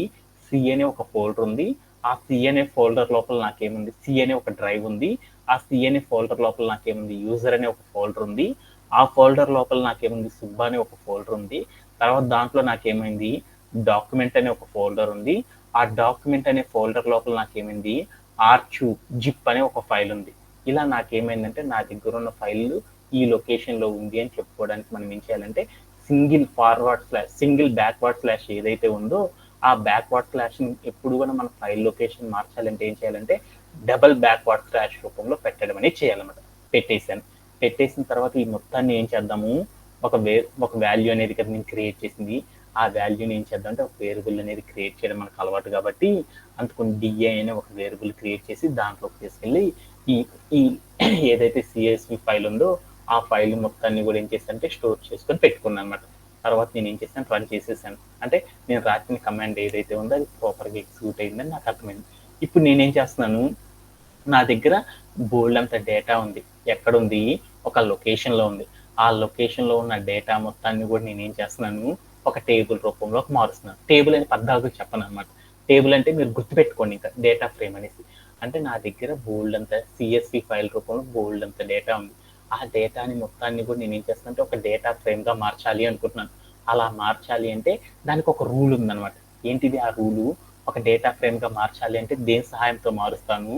సి అనే ఒక ఫోల్డర్ ఉంది, ఆ సి అనే ఫోల్డర్ లోపల నాకేముంది, సి అనే ఒక డ్రైవ్ ఉంది, ఆ సి అనే ఫోల్డర్ లోపల నాకేముంది, యూజర్ అనే ఒక ఫోల్డర్ ఉంది, ఆ ఫోల్డర్ లోపల నాకేముంది, సుబ్బా అనే ఒక ఫోల్డర్ ఉంది, తర్వాత దాంట్లో నాకేమైంది డాక్యుమెంట్ అనే ఒక ఫోల్డర్ ఉంది, ఆ డాక్యుమెంట్ అనే ఫోల్డర్ లోపల నాకేమైంది ఆర్చు జిప్ అనే ఒక ఫైల్ ఉంది. ఇలా నాకేమైందంటే నా దగ్గర ఉన్న ఫైల్ ఈ లొకేషన్ లో ఉంది అని చెప్పుకోవడానికి మనం ఏం చేయాలంటే single forward slash single backward slash ఏదైతే ఉందో ఆ బ్యాక్వర్డ్ స్లాష్ ఎప్పుడు కూడా మన ఫైల్ లొకేషన్ మార్చాలంటే ఏం చేయాలంటే డబల్ బ్యాక్వర్డ్ స్లాష్ రూపంలో పెట్టడం అనేది చేయాలన్నమాట. పెట్టేసిన తర్వాత ఈ మొత్తాన్ని ఏం చేద్దాము, ఒక వాల్యూ అనేది కదా నేను క్రియేట్ చేసింది, ఆ వాల్యూని ఏం చేద్దాం అంటే ఒక వేరియబుల్ అనేది క్రియేట్ చేయడం మనకు అలవాటు కాబట్టి అందుకని డిఏ అనే ఒక వేరియబుల్ క్రియేట్ చేసి దాంట్లోకి తీసుకెళ్ళి ఈ ఏదైతే CSV ఫైల్ ఉందో ఆ ఫైల్ మొత్తాన్ని కూడా ఏం చేస్తానంటే స్టోర్ చేసుకొని పెట్టుకున్నాను అనమాట. తర్వాత నేను ఏం చేశాను, రన్ చేసేసాను. అంటే నేను రాసిన కమాండ్ ఏదైతే ఉందో అది ప్రాపర్గా ఎగ్జిక్యూట్ అయిందని నాకు అర్థమైంది. ఇప్పుడు నేనేం చేస్తున్నాను, నా దగ్గర బోల్డ్ అంత డేటా ఉంది. ఎక్కడ ఉంది, ఒక లొకేషన్లో ఉంది. ఆ లొకేషన్లో ఉన్న డేటా మొత్తాన్ని కూడా నేను ఏం చేస్తున్నాను, ఒక టేబుల్ రూపంలోకి మారుస్తున్నాను. టేబుల్ అని పద్దాకు చెప్పను అనమాట. టేబుల్ అంటే మీరు గుర్తుపెట్టుకోండి ఇంకా డేటా ఫ్రేమ్ అనేసి. అంటే నా దగ్గర బోల్డ్ అంత CSV ఫైల్ రూపంలో బోల్డ్ అంత డేటా ఉంది. ఆ డేటాని మొత్తాన్ని కూడా నేను ఏం చేస్తానంటే ఒక డేటా ఫ్రేమ్గా మార్చాలి అనుకుంటున్నాను. అలా మార్చాలి అంటే దానికి ఒక రూల్ ఉందన్నమాట. ఏంటిది ఆ రూలు, ఒక డేటా ఫ్రేమ్గా మార్చాలి అంటే దేని సహాయంతో మారుస్తాను,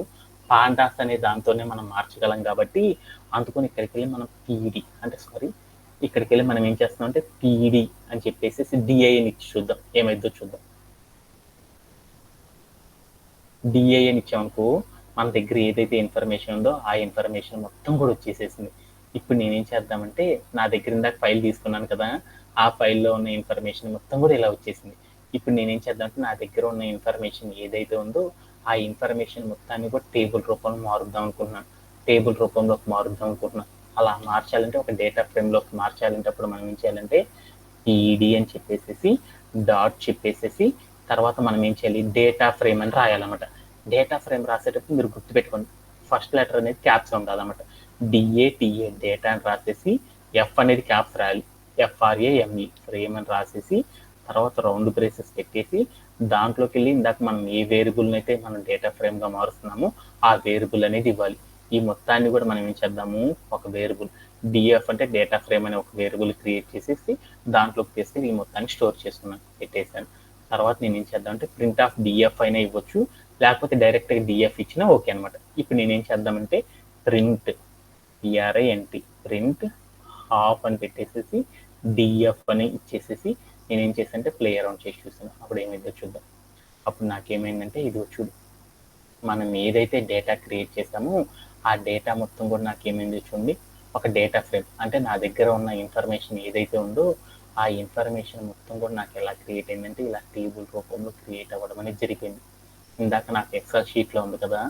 పాండాస్ అనే దాంతోనే మనం మార్చగలం కాబట్టి అందుకని ఇక్కడికి వెళ్ళి మనం ఇక్కడికి వెళ్ళి మనం ఏం చేస్తాం అంటే PD అని చెప్పేసి DIని ఇచ్చి చూద్దాం ఏమైందో చూద్దాం. DI అని ఇచ్చామనుకో మన దగ్గర ఏదైతే ఇన్ఫర్మేషన్ ఉందో ఆ ఇన్ఫర్మేషన్ మొత్తం కూడా వచ్చేసేసింది. ఇప్పుడు నేనేం చేద్దామంటే నా దగ్గర ఇందాక ఫైల్ తీసుకున్నాను కదా, ఆ ఫైల్లో ఉన్న ఇన్ఫర్మేషన్ మొత్తం కూడా ఇలా వచ్చేసింది. ఇప్పుడు నేనేం చేద్దామంటే నా దగ్గర ఉన్న ఇన్ఫర్మేషన్ ఏదైతే ఉందో ఆ ఇన్ఫర్మేషన్ మొత్తాన్ని కూడా టేబుల్ రూపంలో మారుద్దాం అనుకుంటున్నాను. అలా మార్చాలంటే ఒక డేటా ఫ్రేమ్లోకి మార్చాలంటే అప్పుడు మనం ఏం చేయాలంటే PD అని చెప్పేసి డాట్ చెప్పేసి తర్వాత మనం ఏం చేయాలి, డేటా ఫ్రేమ్ అని రాయాలన్నమాట. డేటా ఫ్రేమ్ రాసేటప్పుడు మీరు గుర్తుపెట్టుకోండి, ఫస్ట్ లెటర్ అనేది క్యాప్స్ ఉండాలన్నమాట. DATA డేటా అని రాసేసి F అనేది క్యాప్స్ రాయాలి, FRAME ఫ్రేమ్ అని రాసేసి తర్వాత రౌండ్ బ్రేసెస్ పెట్టేసి దాంట్లోకి వెళ్ళి ఇందాక మనం ఏ వేరియబుల్ని అయితే మనం డేటా ఫ్రేమ్గా మారుస్తున్నామో ఆ వేరియబుల్ అనేది ఇవ్వాలి. ఈ మొత్తాన్ని కూడా మనం ఏం చేద్దాము, ఒక వేరియబుల్ DF అంటే డేటా ఫ్రేమ్ అనే ఒక వేరియబుల్ క్రియేట్ చేసేసి దాంట్లోకి తీసుకెళ్ళి ఈ మొత్తాన్ని స్టోర్ చేసుకున్నాను, పెట్టేశాను. తర్వాత నేను ఏం చేద్దాం అంటే ప్రింట్ ఆఫ్ DF అయినా ఇవ్వచ్చు, లేకపోతే డైరెక్ట్గా DF ఇచ్చినా ఓకే అనమాట. ఇప్పుడు నేనేం చేద్దామంటే ప్రింట్ PRINT ఆఫ్ అని పెట్టేసేసి డిఎఫ్ అని ఇచ్చేసేసి నేనేం చేశానంటే ప్లే అరౌండ్ చేసి చూసాను. అప్పుడు ఏమైందో చూద్దాం. అప్పుడు నాకేమైందంటే ఇది చూడు, మనం ఏదైతే డేటా క్రియేట్ చేసామో ఆ డేటా మొత్తం కూడా నాకేమైంది చూడండి, ఒక డేటా ఫ్రేమ్. అంటే నా దగ్గర ఉన్న ఇన్ఫర్మేషన్ ఏదైతే ఉందో ఆ ఇన్ఫర్మేషన్ మొత్తం కూడా నాకు ఎలా క్రియేట్ అయిందంటే ఇలా టేబుల్ రూపంలో క్రియేట్ అవ్వడం అనేది జరిగింది. ఇందాక నాకు ఎక్సెల్ షీట్లో ఉంది కదా,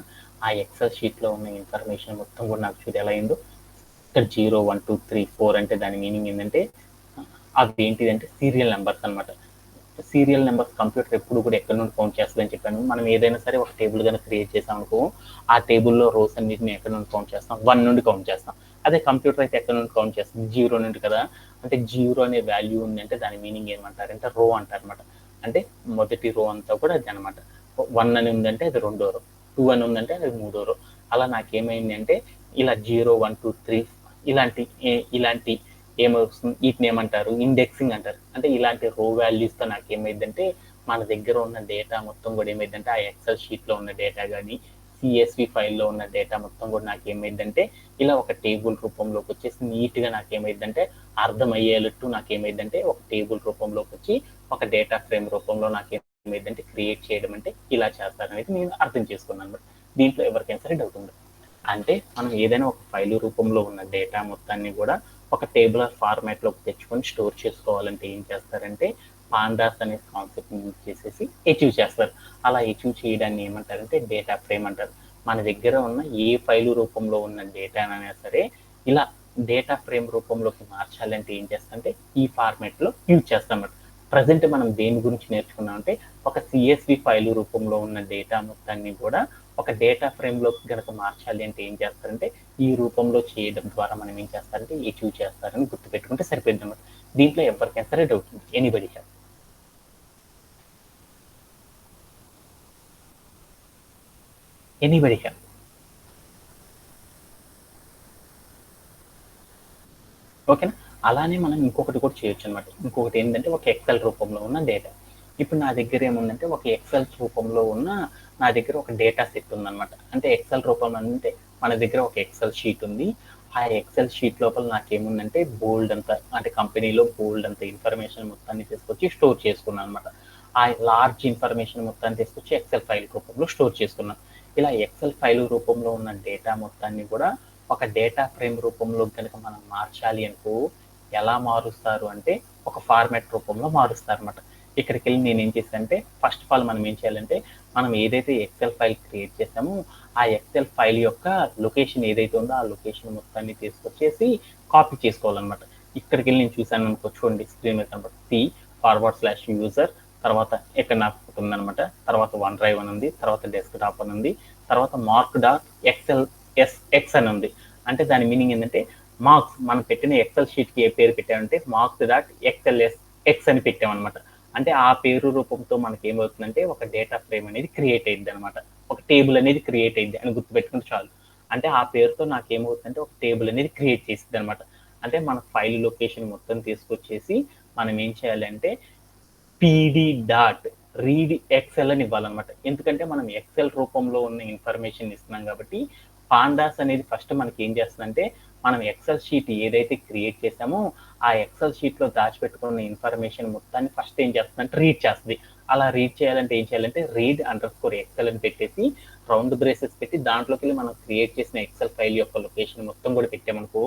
ఆ ఎక్సెల్ షీట్లో ఉన్న ఇన్ఫర్మేషన్ మొత్తం కూడా నాకు చూడు ఎలా అయిందో. ఇక్కడ 0 1 2 3 4 అంటే దాని మీనింగ్ ఏంటంటే అవి ఏంటిదంటే సీరియల్ నెంబర్స్ అనమాట. సీరియల్ నెంబర్స్ కంప్యూటర్ ఎప్పుడు కూడా ఎక్కడి నుండి కౌంట్ చేస్తుందని చెప్పాను. మనం ఏదైనా సరే ఒక టేబుల్ కనుక క్రియేట్ చేసాం అనుకో, ఆ టేబుల్లో రోస్ అన్నిటిని ఎక్కడి నుండి కౌంట్ చేస్తాం, 1 నుండి కౌంట్ చేస్తాం. అదే కంప్యూటర్ అయితే ఎక్కడి నుండి కౌంట్ చేస్తాం, 0 నుండి కదా. అంటే 0 అనే వాల్యూ ఉంది అంటే దాని మీనింగ్ ఏమంటారంటే రో అంటారనమాట. అంటే మొదటి రో అంతా కూడా అది అనమాట. 1 అని ఉందంటే అది 2వ రో, 2 అని ఉందంటే అది 3వ రో. అలా నాకేమైంది అంటే ఇలా 0 1 2 3 ఇలాంటి ఏమవుతుంది, వీటిని ఏమంటారు ఇండెక్సింగ్ అంటారు. అంటే ఇలాంటి రో వాల్యూస్తో నాకు ఏమైందంటే మన దగ్గర ఉన్న డేటా మొత్తం కూడా ఏమైందంటే ఆ ఎక్సెల్ షీట్లో ఉన్న డేటా కానీ సిఎస్వి ఫైల్లో ఉన్న డేటా మొత్తం కూడా నాకు ఏమైందంటే ఇలా ఒక టేబుల్ రూపంలోకి వచ్చేసి నీట్గా నాకేమైందంటే అర్థమయ్యేటట్టు నాకేమైందంటే ఒక టేబుల్ రూపంలోకి వచ్చి ఒక డేటా ఫ్రేమ్ రూపంలో నాకేమైందంటే క్రియేట్ చేయడం అంటే ఇలా చేస్తారనేది నేను అర్థం చేసుకున్నాను అనమాట. దీంట్లో ఎవరికైనా సరే డౌట్ ఉంది. అంటే మనం ఏదైనా ఒక ఫైల్ రూపంలో ఉన్న డేటా మొత్తాన్ని కూడా ఒక టేబులర్ ఫార్మాట్లోకి తెచ్చుకొని స్టోర్ చేసుకోవాలంటే ఏం చేస్తారంటే పాండాస్ అనే కాన్సెప్ట్ యూజ్ చేసేసి అచీవ్ చేస్తారు. అలా అచీవ్ చేయడాన్ని ఏమంటారంటే డేటా ఫ్రేమ్ అంటారు. మన దగ్గర ఉన్న ఏ ఫైలు రూపంలో ఉన్న డేటానైనా సరే ఇలా డేటా ఫ్రేమ్ రూపంలోకి మార్చాలంటే ఏం చేస్తామంటే ఈ ఫార్మాట్లో యూజ్ చేస్తాం. ప్రజెంట్ మనం దేని గురించి నేర్చుకున్నాం అంటే ఒక సిఎస్వి ఫైలు రూపంలో ఉన్న డేటా మొత్తాన్ని కూడా ఒక డేటా ఫ్రేమ్లోకి కనుక మార్చాలి అంటే ఏం చేస్తారంటే ఈ రూపంలో చేయడం ద్వారా మనం ఏం చేస్తారంటే అచీవ్ చేస్తారని గుర్తుపెట్టుకుంటే సరిపోయింది అన్నమాట. దీంట్లో ఎవరికైనా సరే డౌట్ ఉంది, ఎనీబడి హ్యావ్? Anybody have? ఓకేనా. అలానే మనం ఇంకొకటి కూడా చేయొచ్చు అనమాట. ఇంకొకటి ఏంటంటే ఒక ఎక్సెల్ రూపంలో ఉన్న డేటా. ఇప్పుడు నా దగ్గర ఏముందంటే ఒక ఎక్సెల్ రూపంలో ఉన్న నా దగ్గర ఒక డేటా సెట్ ఉందన్నమాట. అంటే ఎక్సెల్ రూపంలో అంటే మన దగ్గర ఒక ఎక్సెల్ షీట్ ఉంది. ఆ ఎక్సెల్ షీట్ లోపల నాకేముందంటే బోల్డ్ అంతా, అంటే కంపెనీలో బోల్డ్ అంత ఇన్ఫర్మేషన్ మొత్తాన్ని తీసుకొచ్చి స్టోర్ చేసుకున్నాను అనమాట. ఆ లార్జ్ ఇన్ఫర్మేషన్ మొత్తాన్ని తీసుకొచ్చి ఎక్సెల్ ఫైల్ రూపంలో స్టోర్ చేసుకున్నాను. ఇలా ఎక్సెల్ ఫైల్ రూపంలో ఉన్న డేటా మొత్తాన్ని కూడా ఒక డేటా ఫ్రేమ్ రూపంలో కనుక మనం మార్చాలి అనుకో ఎలా మారుస్తారు అంటే ఒక ఫార్మాట్ రూపంలో మారుస్తారు అనమాట. ఇక్కడికి వెళ్ళి నేను ఏం చేశానంటే ఫస్ట్ ఆఫ్ ఆల్ మనం ఏం చేయాలంటే మనం ఏదైతే ఎక్సెల్ ఫైల్ క్రియేట్ చేసామో ఆ ఎక్సెల్ ఫైల్ యొక్క లొకేషన్ ఏదైతే ఉందో ఆ లొకేషన్ మొత్తాన్ని తీసుకొచ్చేసి కాపీ చేసుకోవాలన్నమాట. ఇక్కడికి వెళ్ళి నేను చూసాను అనుకో, చూడండి స్క్రీన్ మీద కనబడుతుంది //user, తర్వాత ఇక్కడ నాకు ఉందనమాట, తర్వాత వన్ డ్రైవ్ అని ఉంది, తర్వాత డెస్క్టాప్ అని ఉంది, తర్వాత mark.xlsx అని ఉంది. అంటే దాని మీనింగ్ ఏంటంటే మార్క్స్, మనం పెట్టిన ఎక్సెల్ షీట్కి ఏ పేరు పెట్టామంటే marks.xlsx అని పెట్టామన్నమాట. అంటే ఆ పేరు రూపంతో మనకి ఏమవుతుందంటే ఒక డేటా ఫ్రేమ్ అనేది క్రియేట్ అయ్యింది అనమాట, ఒక టేబుల్ అనేది క్రియేట్ అయ్యింది అని గుర్తుపెట్టుకుంటే చాలు. అంటే ఆ పేరుతో నాకు ఏమవుతుందంటే ఒక టేబుల్ అనేది క్రియేట్ చేసింది అనమాట. అంటే మన ఫైల్ లొకేషన్ మొత్తం తీసుకొచ్చేసి మనం ఏం చేయాలంటే pd.readxl అని ఇవ్వాలన్నమాట. ఎందుకంటే మనం ఎక్సెల్ రూపంలో ఉన్న ఇన్ఫర్మేషన్ ఇస్తున్నాం కాబట్టి పాండాస్ అనేది ఫస్ట్ మనకి ఏం చేస్తుందంటే మనం ఎక్సెల్ షీట్ ఏదైతే క్రియేట్ చేసామో ఆ ఎక్సెల్ షీట్లో దాచిపెట్టుకున్న ఇన్ఫర్మేషన్ మొత్తాన్ని ఫస్ట్ ఏం చేస్తుందంటే రీడ్ చేస్తుంది. అలా రీడ్ చేయాలంటే ఏం చేయాలంటే read_excel అని పెట్టేసి రౌండ్ బ్రేసెస్ పెట్టి దాంట్లోకి వెళ్ళి మనం క్రియేట్ చేసిన ఎక్సెల్ ఫైల్ యొక్క లొకేషన్ మొత్తం కూడా పెట్టామనుకో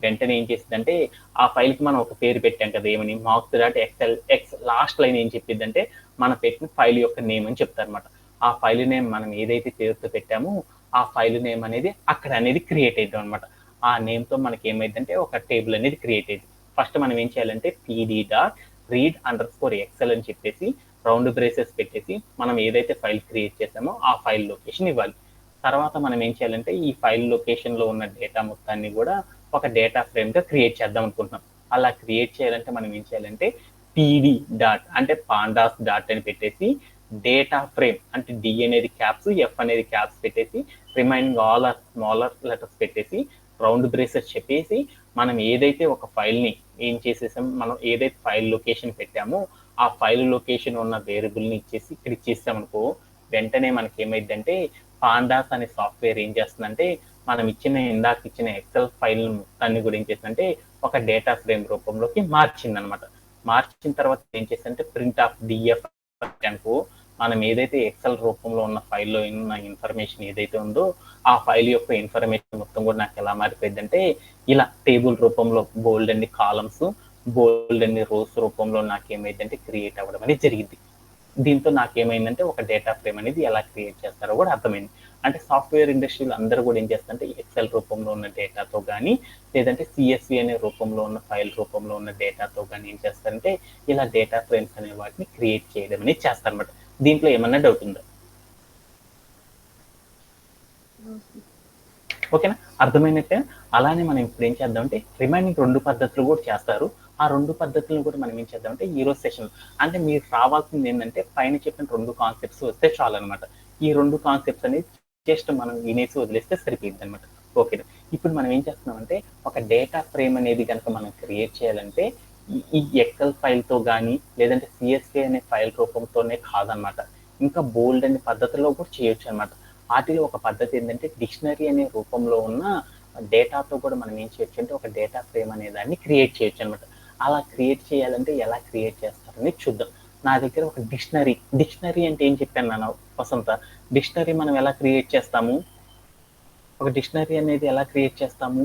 వెంటనే ఏం చేసిందంటే ఆ ఫైల్కి మనం ఒక పేరు పెట్టాం కదా, ఏమని marks.xlx, లాస్ట్ లైన్ ఏం చెప్పిద్దంటే మనం పెట్టిన ఫైల్ యొక్క నేమ్ అని చెప్తారనమాట. ఆ ఫైల్ నేమ్ మనం ఏదైతే పేరుతో పెట్టామో ఆ ఫైల్ నేమ్ అనేది అక్కడ అనేది క్రియేట్ అవుతాం అనమాట. ఆ నేమ్తో మనకి ఏమైందంటే ఒక టేబుల్ అనేది క్రియేట్ అయింది. ఫస్ట్ మనం ఏం చేయాలంటే pd.read_excel అని చెప్పేసి రౌండ్ బ్రేసెస్ పెట్టేసి మనం ఏదైతే ఫైల్ క్రియేట్ చేసామో ఆ ఫైల్ లొకేషన్ ఇవ్వాలి. తర్వాత మనం ఏం చేయాలంటే ఈ ఫైల్ లొకేషన్లో ఉన్న డేటా మొత్తాన్ని కూడా ఒక డేటా ఫ్రేమ్గా క్రియేట్ చేద్దాం అనుకుంటున్నాం. అలా క్రియేట్ చేయాలంటే మనం ఏం చేయాలంటే pd డాట్ అంటే పాండాస్ డాట్ అని పెట్టేసి డేటా ఫ్రేమ్ అంటే డి అనేది క్యాప్స్, ఎఫ్ అనేది క్యాప్స్ పెట్టేసి remaining all are smaller letters పెట్టేసి రౌండ్ బ్రేసెస్ చెప్పేసి మనం ఏదైతే ఒక ఫైల్ని ఏం చేసేసాం, మనం ఏదైతే ఫైల్ లొకేషన్ పెట్టామో ఆ ఫైల్ లొకేషన్ ఉన్న వేరియబుల్ని ఇచ్చేసి ఇక్కడ ఇచ్చేసామనుకో వెంటనే మనకి ఏమైందంటే పాండాస్ అనే సాఫ్ట్వేర్ ఏం చేస్తుందంటే మనం ఇందాక ఇచ్చిన ఎక్సెల్ ఫైల్ మొత్తాన్ని కూడా ఏం చేసిందంటే ఒక డేటా ఫ్రేమ్ రూపంలోకి మార్చిందనమాట. మార్చిన తర్వాత ఏం చేసిందంటే ప్రింట్ ఆఫ్ డిఎఫ్ అనుకో, మనం ఏదైతే ఎక్సెల్ రూపంలో ఉన్న ఫైల్లో ఉన్న ఇన్ఫర్మేషన్ ఏదైతే ఉందో ఆ ఫైల్ యొక్క ఇన్ఫర్మేషన్ మొత్తం కూడా నాకు ఎలా మారిపోయింది అంటే ఇలా టేబుల్ రూపంలో బోల్డ్ అన్ని కాలమ్స్, బోల్డ్ అన్ని రోస్ రూపంలో నాకేమైందంటే క్రియేట్ అవ్వడం అనేది జరిగింది. దీంతో నాకేమైందంటే ఒక డేటా ఫ్రేమ్ అనేది ఎలా క్రియేట్ చేస్తారో కూడా అర్థమైంది. అంటే సాఫ్ట్వేర్ ఇండస్ట్రీలో అందరూ కూడా ఏం చేస్తారంటే ఎక్సెల్ రూపంలో ఉన్న డేటాతో కానీ లేదంటే సిఎస్వి అనే రూపంలో ఉన్న ఫైల్ రూపంలో ఉన్న డేటాతో కానీ ఏం చేస్తారంటే ఇలా డేటా ఫ్రేమ్స్ అనే వాటిని క్రియేట్ చేయడం అనేది చేస్తారనమాట. దీంట్లో ఏమన్నా డౌట్ ఉందా? ఓకేనా, అర్థమైనట్టే. అలానే మనం ఇప్పుడు ఏం చేద్దామంటే రిమైనింగ్ 2 పద్ధతులు కూడా చేస్తారు. ఆ 2 పద్ధతులను కూడా మనం ఏం చేద్దామంటే ఈ రోజు సెషన్ అంటే మీరు రావాల్సింది ఏంటంటే పైన చెప్పిన 2 కాన్సెప్ట్స్ వస్తే చాలు అనమాట. ఈ 2 కాన్సెప్ట్స్ అనేది జస్ట్ మనం వినేసి వదిలేస్తే సరిపోయింది అనమాట. ఓకేనా, ఇప్పుడు మనం ఏం చేస్తున్నామంటే ఒక డేటా ఫ్రేమ్ అనేది కనుక మనం క్రియేట్ చేయాలంటే ఈ ఎక్సెల్ ఫైల్తో కానీ లేదంటే సిఎస్వి అనే ఫైల్ రూపంతోనే కాదనమాట, ఇంకా బోల్డ్ అనే పద్ధతిలో కూడా చేయొచ్చు అనమాట. వాటిలో ఒక పద్ధతి ఏంటంటే డిక్షనరీ అనే రూపంలో ఉన్న డేటాతో కూడా మనం ఏం చేయొచ్చు అంటే ఒక డేటా ఫ్రేమ్ అనే దాన్ని క్రియేట్ చేయొచ్చు అనమాట. అలా క్రియేట్ చేయాలంటే ఎలా క్రియేట్ చేస్తారని చూద్దాం. నా దగ్గర ఒక డిక్షనరీ అంటే ఏం చెప్పాను నాన్న వసంత? డిక్షనరీ మనం ఎలా క్రియేట్ చేస్తాము? ఒక డిక్షనరీ అనేది ఎలా క్రియేట్ చేస్తాము?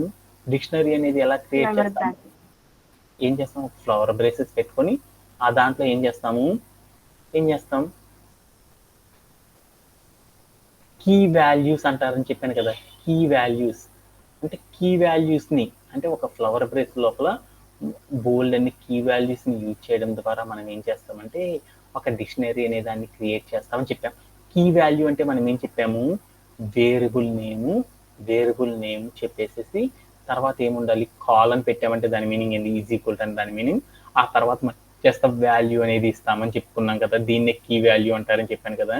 ఏం చేస్తాం? ఒక ఫ్లవర్ బ్రేసెస్ పెట్టుకొని ఆ దాంట్లో ఏం చేస్తాం కీ వాల్యూస్ అంటారని చెప్పాను కదా. కీ వాల్యూస్ ని అంటే ఒక ఫ్లవర్ బ్రేస్ లోపల బోల్డ్ అన్ని కీ వాల్యూస్ ని యూజ్ చేయడం ద్వారా మనం ఏం చేస్తామంటే ఒక డిక్షనరీ అనే దాన్ని క్రియేట్ చేస్తామని చెప్పాం. కీ వాల్యూ అంటే మనం ఏం చెప్పాము? వేరియబుల్ నేమ్ చెప్పేసేసి తర్వాత ఏముండాలి? కాలన్ పెట్టామంటే దాని మీనింగ్ ఏంది? ఈజ్ ఈక్వల్ అని దాని మీనింగ్. ఆ తర్వాత మనం చేస్తాం వాల్యూ అనేది ఇస్తామని చెప్పుకున్నాం కదా. దీన్నే కీ వాల్యూ అంటారని చెప్పాను కదా.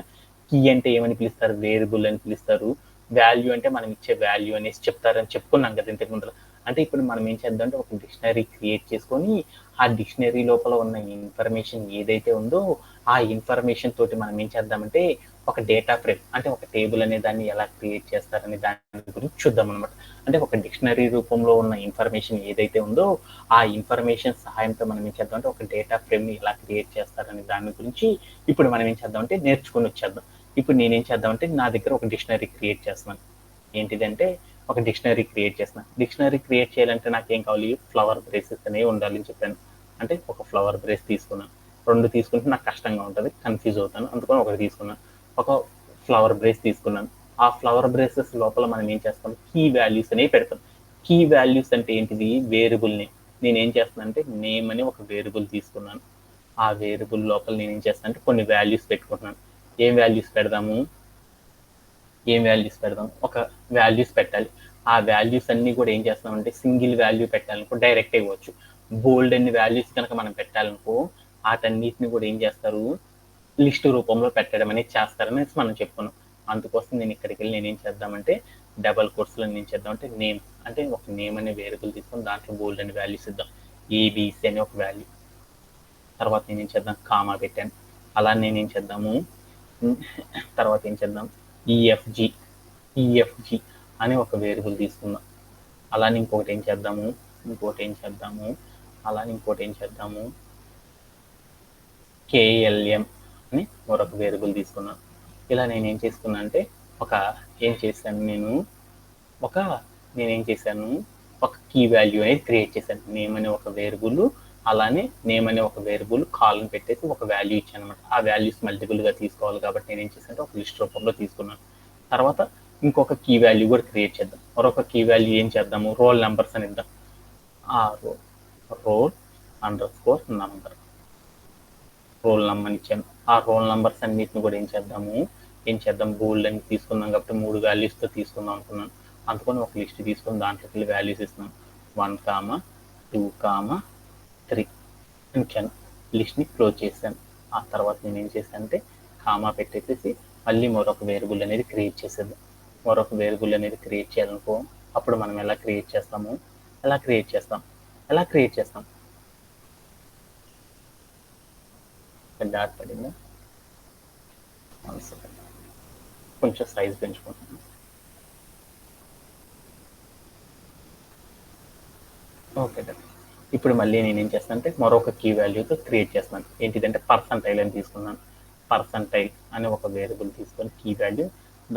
కీ అంటే ఏమని పిలుస్తారు? వేరియబుల్ అని పిలుస్తారు. వాల్యూ అంటే మనం ఇచ్చే వాల్యూ అనేసి చెప్తారని చెప్పుకున్నాం కదా ఇంతకు ముందు. అంటే ఇప్పుడు మనం ఏం చేద్దాం అంటే ఒక డిక్షనరీ క్రియేట్ చేసుకొని ఆ డిక్షనరీ లోపల ఉన్న ఇన్ఫర్మేషన్ ఏదైతే ఉందో ఆ ఇన్ఫర్మేషన్ తోటి మనం ఏం చేద్దామంటే ఒక డేటా ఫ్రేమ్ అంటే ఒక టేబుల్ అనే దాన్ని ఎలా క్రియేట్ చేస్తారనే దాని గురించి చూద్దాం అనమాట. అంటే ఒక డిక్షనరీ రూపంలో ఉన్న ఇన్ఫర్మేషన్ ఏదైతే ఉందో ఆ ఇన్ఫర్మేషన్ సహాయంతో మనం ఏం చేద్దాం అంటే ఒక డేటా ఫ్రేమ్ని ఎలా క్రియేట్ చేస్తారనే దాని గురించి ఇప్పుడు మనం ఏం చేద్దామంటే నేర్చుకొని వచ్చేద్దాం. ఇప్పుడు నేనేం చేద్దామంటే నా దగ్గర ఒక డిక్షనరీ క్రియేట్ చేస్తున్నాను. ఏంటిదంటే ఒక డిక్షనరీ క్రియేట్ చేస్తున్నాను. డిక్షనరీ క్రియేట్ చేయాలంటే నాకు ఏం కావాలి? ఫ్లవర్ బ్రేసెస్ అనేవి ఉండాలని చెప్పాను. అంటే ఒక ఫ్లవర్ బ్రేస్ తీసుకున్నాను. 2 తీసుకుంటే నాకు కష్టంగా ఉంటుంది, కన్ఫ్యూజ్ అవుతాను, అందుకని ఒకటి తీసుకున్నాను. ఒక ఫ్లవర్ బ్రేస్ తీసుకున్నాను. ఆ ఫ్లవర్ బ్రేసెస్ లోపల మనం ఏం చేస్తాం? కీ వాల్యూస్ అనేవి పెడతాం. కీ వాల్యూస్ అంటే ఏంటిది? Variable name. నేను ఏం చేస్తున్నాను అంటే నేమ్ అని ఒక వేరియబుల్ తీసుకున్నాను. ఆ వేరియబుల్ లోపల నేను ఏం చేస్తాను అంటే కొన్ని వాల్యూస్ పెట్టుకుంటున్నాను. ఏం వాల్యూస్ పెడదాం? ఒక వాల్యూస్ పెట్టాలి. ఆ వాల్యూస్ అన్ని కూడా ఏం చేస్తామంటే సింగిల్ వాల్యూ పెట్టాలనుకో డైరెక్ట్ ఇవ్వచ్చు. బోల్డ్ అన్ని వాల్యూస్ కనుక మనం పెట్టాలనుకో వాటన్నిటిని కూడా ఏం చేస్తారు? లిస్ట్ రూపంలో పెట్టడం అనేది చేస్తారని మనం చెప్పుకున్నాం. అందుకోసం నేను ఇక్కడికి వెళ్ళి నేనేం చేద్దామంటే డబల్ కోట్స్లో నేను చేద్దామంటే నేమ్ అంటే ఒక నేమ్ అనే వేరియబుల్ తీసుకొని దాంట్లో బోల్డ్ అనే వాల్యూస్ ఇద్దాం. ఏబిసి అనే ఒక వాల్యూ. తర్వాత నేనేం చేద్దాం? కామా పెట్టాను. అలా నేనేం చేద్దాము? తర్వాత ఏం చేద్దాం? ఈఎఫ్జి అనే ఒక వేరియబుల్ తీసుకుందాం. అలానే ఇంకోటి ఏం చేద్దాము? కేఎల్ఎం అని మరొక వేరియబుల్ తీసుకున్నాను. ఇలా నేనేం చేసుకున్నా అంటే ఒక కీ వాల్యూ అనేది క్రియేట్ చేశాను. నేమ్ అనే ఒక వేరియబుల్, అలానే నేమ్ అనే ఒక వేరియబుల్ కాలన్ పెట్టేసి ఒక వాల్యూ ఇచ్చాను అనమాట. ఆ వాల్యూస్ మల్టిపుల్గా తీసుకోవాలి కాబట్టి నేనేం చేశాను ఒక లిస్ట్ రూపంలో తీసుకున్నాను. తర్వాత ఇంకొక కీ వాల్యూ కూడా క్రియేట్ చేద్దాం. మరొక కీ వాల్యూ ఏం చేద్దాము? రోల్ నెంబర్స్ అని ఇద్దాం. ఆ రోల్ అండర్ నంబర్ ఇచ్చాను. ఆ రోల్ నెంబర్స్ అన్నిటిని కూడా ఏం చేద్దాం? బోల్డ్ అని తీసుకున్నాం కాబట్టి 3 వాల్యూస్తో తీసుకుందాం అనుకున్నాను. అందుకని ఒక లిస్ట్ తీసుకొని దాంట్లోకి వెళ్ళి వాల్యూస్ ఇస్తున్నాను. 1, 2, 3 ఇచ్చాను. లిస్ట్ని క్లోజ్ చేశాను. ఆ తర్వాత నేను ఏం చేశాను అంటే కామా పెట్టేసేసి మళ్ళీ మరొక వేరియబుల్ అనేది క్రియేట్ చేసేద్దాం. మరొక వేరియబుల్ అనేది క్రియేట్ చేయాలనుకో అప్పుడు మనం ఎలా క్రియేట్ చేస్తాం? డాట్ పడిందా? కొంచెం సైజ్ పెంచుకుంటున్నాను. Okay sir. ఇప్పుడు మళ్ళీ నేనేం చేస్తానంటే మరొక కీ వాల్యూతో క్రియేట్ చేస్తున్నాను. ఏంటిదంటే పర్సంటైల్ అని తీసుకున్నాను. పర్సంటైల్ అనే ఒక వేరియబుల్ తీసుకొని కీ వాల్యూ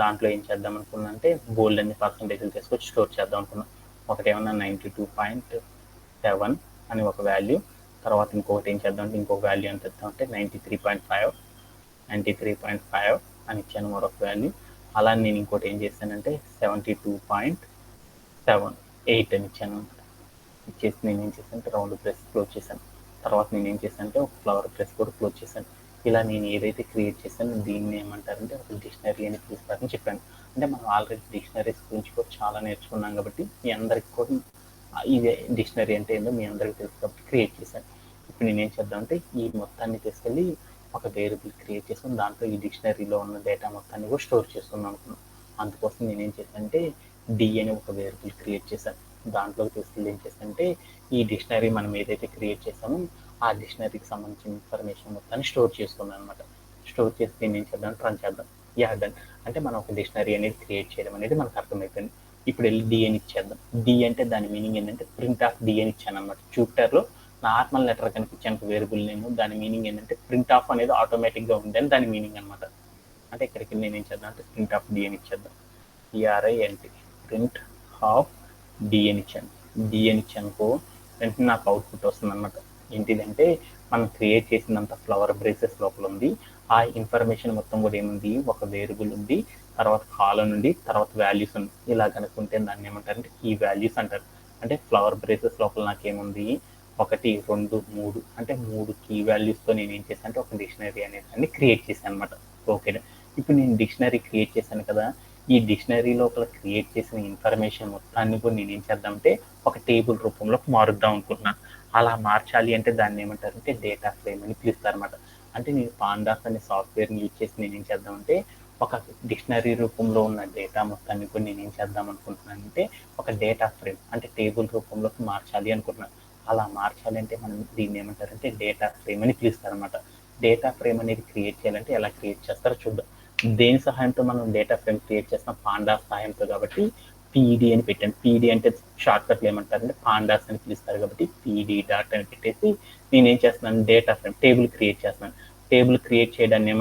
దాంట్లో ఏం చేద్దాం అనుకున్నా అంటే బోల్డ్ అన్ని పర్సంటేజ్లు తీసుకొచ్చి స్టోర్ చేద్దాం అనుకున్నాను. ఒకటేమన్నా 92.7 అని ఒక వాల్యూ, తర్వాత ఇంకొకటి ఏం చేద్దాం అంటే ఇంకొక వాల్యూ ఎంత ఇద్దామంటే 93.5 అని ఇచ్చాను మరొక వాల్యూ. అలా నేను ఇంకోటి ఏం చేశానంటే 72.78 అని ఇచ్చాను అనమాట. ఇచ్చేసి నేను ఏం చేశానంటే రౌండ్ బ్రష్ క్లోజ్ చేశాను. తర్వాత నేను ఏం చేశానంటే ఒక ఫ్లవర్ బ్రష్ కూడా క్లోజ్ చేశాను. ఇలా నేను ఏదైతే క్రియేట్ చేశానో దీన్ని ఏమంటారంటే ఒక డిక్షనరీ అని పిలుస్తారని చెప్పాను. అంటే మనం ఆల్రెడీ డిక్షనరీస్ గురించి కూడా చాలా నేర్చుకున్నాం కాబట్టి మీ అందరికి కూడా ఇదే డిక్షనరీ అంటే ఏందో మీ అందరికీ తెలుసు కాబట్టి క్రియేట్ చేశాను. ఇప్పుడు నేనేం చేద్దామంటే ఈ మొత్తాన్ని తీసుకెళ్ళి ఒక వేరియబుల్ క్రియేట్ చేసుకుని దాంట్లో ఈ డిక్షనరీలో ఉన్న డేటా మొత్తాన్ని కూడా స్టోర్ చేసుకుందాం అనుకున్నాను. అందుకోసం నేనేం చేశానంటే డి అని ఒక వేరియబుల్ క్రియేట్ చేశాను. దాంట్లోకి తీసుకెళ్ళి ఏం చేశానంటే ఈ డిక్షనరీ మనం ఏదైతే క్రియేట్ చేసామో ఆ డిక్షనరీకి సంబంధించిన ఇన్ఫర్మేషన్ మొత్తాన్ని స్టోర్ చేసుకున్నాను అనమాట. స్టోర్ చేసి దీన్ని ఏం చేద్దాం రన్ చేద్దాం. డన్. అంటే మనం ఒక డిక్షనరీ అనేది క్రియేట్ చేయడం అనేది మనకు అర్థమైపోయింది. ఇప్పుడు వెళ్ళి డి అని ఇచ్చేద్దాం. డి అంటే దాని మీనింగ్ ఏంటంటే ప్రింట్ ఆఫ్ డి అని ఇచ్చాను అనమాట. జూపిటర్లో నార్మల్ లెటర్ కనిపించాను వేరియబుల్ నేమ్, దాని మీనింగ్ ఏంటంటే ప్రింట్ ఆఫ్ అనేది ఆటోమేటిక్గా ఉందని దాని మీనింగ్ అనమాట. అంటే ఇక్కడికి నేను ఏం చేద్దాం అంటే ప్రింట్ ఆఫ్ డి అని ఇచ్చేద్దాం. ERINT ప్రింట్ ఆఫ్ డి అని ఇచ్చాను. డి అని ఇచ్చానుకో వెంటనే నాకు అవుట్పుట్ వస్తుంది అనమాట. ఏంటిదంటే మనం క్రియేట్ చేసినంత ఫ్లవర్ బ్రేసెస్ లోపల ఉంది. ఆ ఇన్ఫర్మేషన్ మొత్తం కూడా ఏముంది, ఒక వేరియబుల్ ఉంది, తర్వాత కాలమ్ ఉంది, తర్వాత వాల్యూస్ ఉంది. ఇలా కనుక్కుంటే దాన్ని ఏమంటారంటే ఈ వాల్యూస్ అంటారు. అంటే ఫ్లవర్ బ్రేసెస్ లోపల నాకేముంది 1, 2, 3 అంటే 3 కీ వాల్యూస్తో నేను ఏం చేశాను అంటే ఒక డిక్షనరీ అనేది దాన్ని క్రియేట్ చేశాను అనమాట. ఓకే, ఇప్పుడు నేను డిక్షనరీ క్రియేట్ చేశాను కదా, ఈ డిక్షనరీ లోపల క్రియేట్ చేసిన ఇన్ఫర్మేషన్ మొత్తాన్ని కూడా నేను ఏం చేద్దామంటే ఒక టేబుల్ రూపంలో మారుద్దాం అనుకుంటున్నాను. అలా మార్చాలి అంటే దాన్ని ఏమంటారంటే డేటా ఫ్రేమ్ అని పిలుస్తారు అనమాట. అంటే నేను పాండాస్ అనే సాఫ్ట్వేర్ని యూజ్ చేసి నేను ఏం చేద్దామంటే ఒక డిక్షనరీ రూపంలో ఉన్న డేటా మొత్తాన్ని కూడా నేను ఏం చేద్దాం అనుకుంటున్నాను అంటే ఒక డేటా ఫ్రేమ్ అంటే టేబుల్ రూపంలోకి మార్చాలి అనుకుంటున్నాను. అలా మార్చాలి అంటే మనం దీన్ని ఏమంటారంటే డేటా ఫ్రేమ్ అని పిలుస్తారు అనమాట. డేటా ఫ్రేమ్ అనేది క్రియేట్ చేయాలంటే ఎలా క్రియేట్ చేస్తారో చూద్దాం. దేని సహాయంతో మనం డేటా ఫ్రేమ్ క్రియేట్ చేస్తాం, పాండాస్ సహాయంతో. కాబట్టి పీడీ అని పెట్టాను. పీడీ అంటే షార్ట్ కట్లు ఏమంటారంటే పాండాస్ అని పిలుస్తారు కాబట్టి పీడీ డాట్ అని పెట్టేసి నేనేం చేస్తున్నాను డేటా ఫ్రేమ్ టేబుల్ క్రియేట్ చేస్తున్నాను. టేబుల్ క్రియేట్ చేయడాన్ని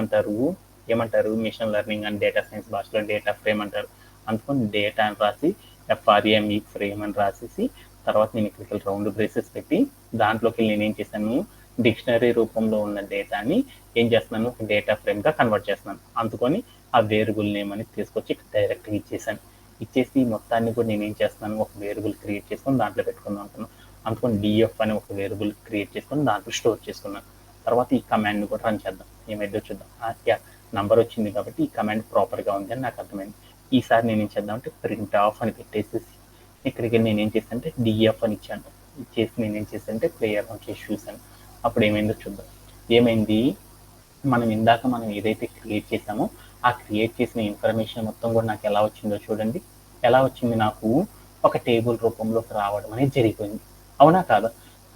ఏమంటారు machine learning and data science భాషలో డేటా ఫ్రేమ్ అంటారు. అందుకని డేటా అని రాసి FRAME ఫ్రేమ్ అని రాసేసి తర్వాత నేను ఇక్కడికి రౌండ్ బ్రేసెస్ పెట్టి దాంట్లోకి నేనేం చేశాను డిక్షనరీ రూపంలో ఉన్న డేటాని ఏం చేస్తున్నాను ఒక డేటా ఫ్రేమ్గా కన్వర్ట్ చేస్తున్నాను. అందుకని ఆ వేరియబుల్ నేమ్ అనేది తీసుకొచ్చి డైరెక్ట్గా ఇచ్చేసాను. ఇచ్చేసి మొత్తాన్ని కూడా నేను ఏం చేస్తున్నాను ఒక వేరియబుల్ క్రియేట్ చేసుకొని దాంట్లో పెట్టుకుందాం అనుకున్నాను. అందుకని DF అని ఒక వేరియబుల్ క్రియేట్ చేసుకొని దాంట్లో స్టోర్ చేసుకున్నాను. తర్వాత ఈ కమాండ్ని కూడా రన్ చేద్దాం, ఏమైందో చూద్దాం. నంబర్ వచ్చింది కాబట్టి ఈ కమాండ్ ప్రాపర్గా ఉంది అని నాకు అర్థమైంది. ఈసారి నేను ఏం చేద్దామంటే ప్రింట్ ఆఫ్ అని పెట్టేసేసి ఇక్కడికి నేను ఏం చేశాను అంటే DF అని ఇచ్చాను. ఇచ్చేసి నేను ఏం చేశాను అంటే ప్లేయర్ చేసి చూశాను. అప్పుడు ఏమైందో చూద్దాం. ఏమైంది, మనం ఏదైతే క్రియేట్ చేసామో ఆ క్రియేట్ చేసిన ఇన్ఫర్మేషన్ మొత్తం కూడా నాకు ఎలా వచ్చిందో చూడండి. ఎలా వచ్చింది, నాకు ఒక టేబుల్ రూపంలోకి రావడం అనేది జరిగిపోయింది. అవునా కాదా?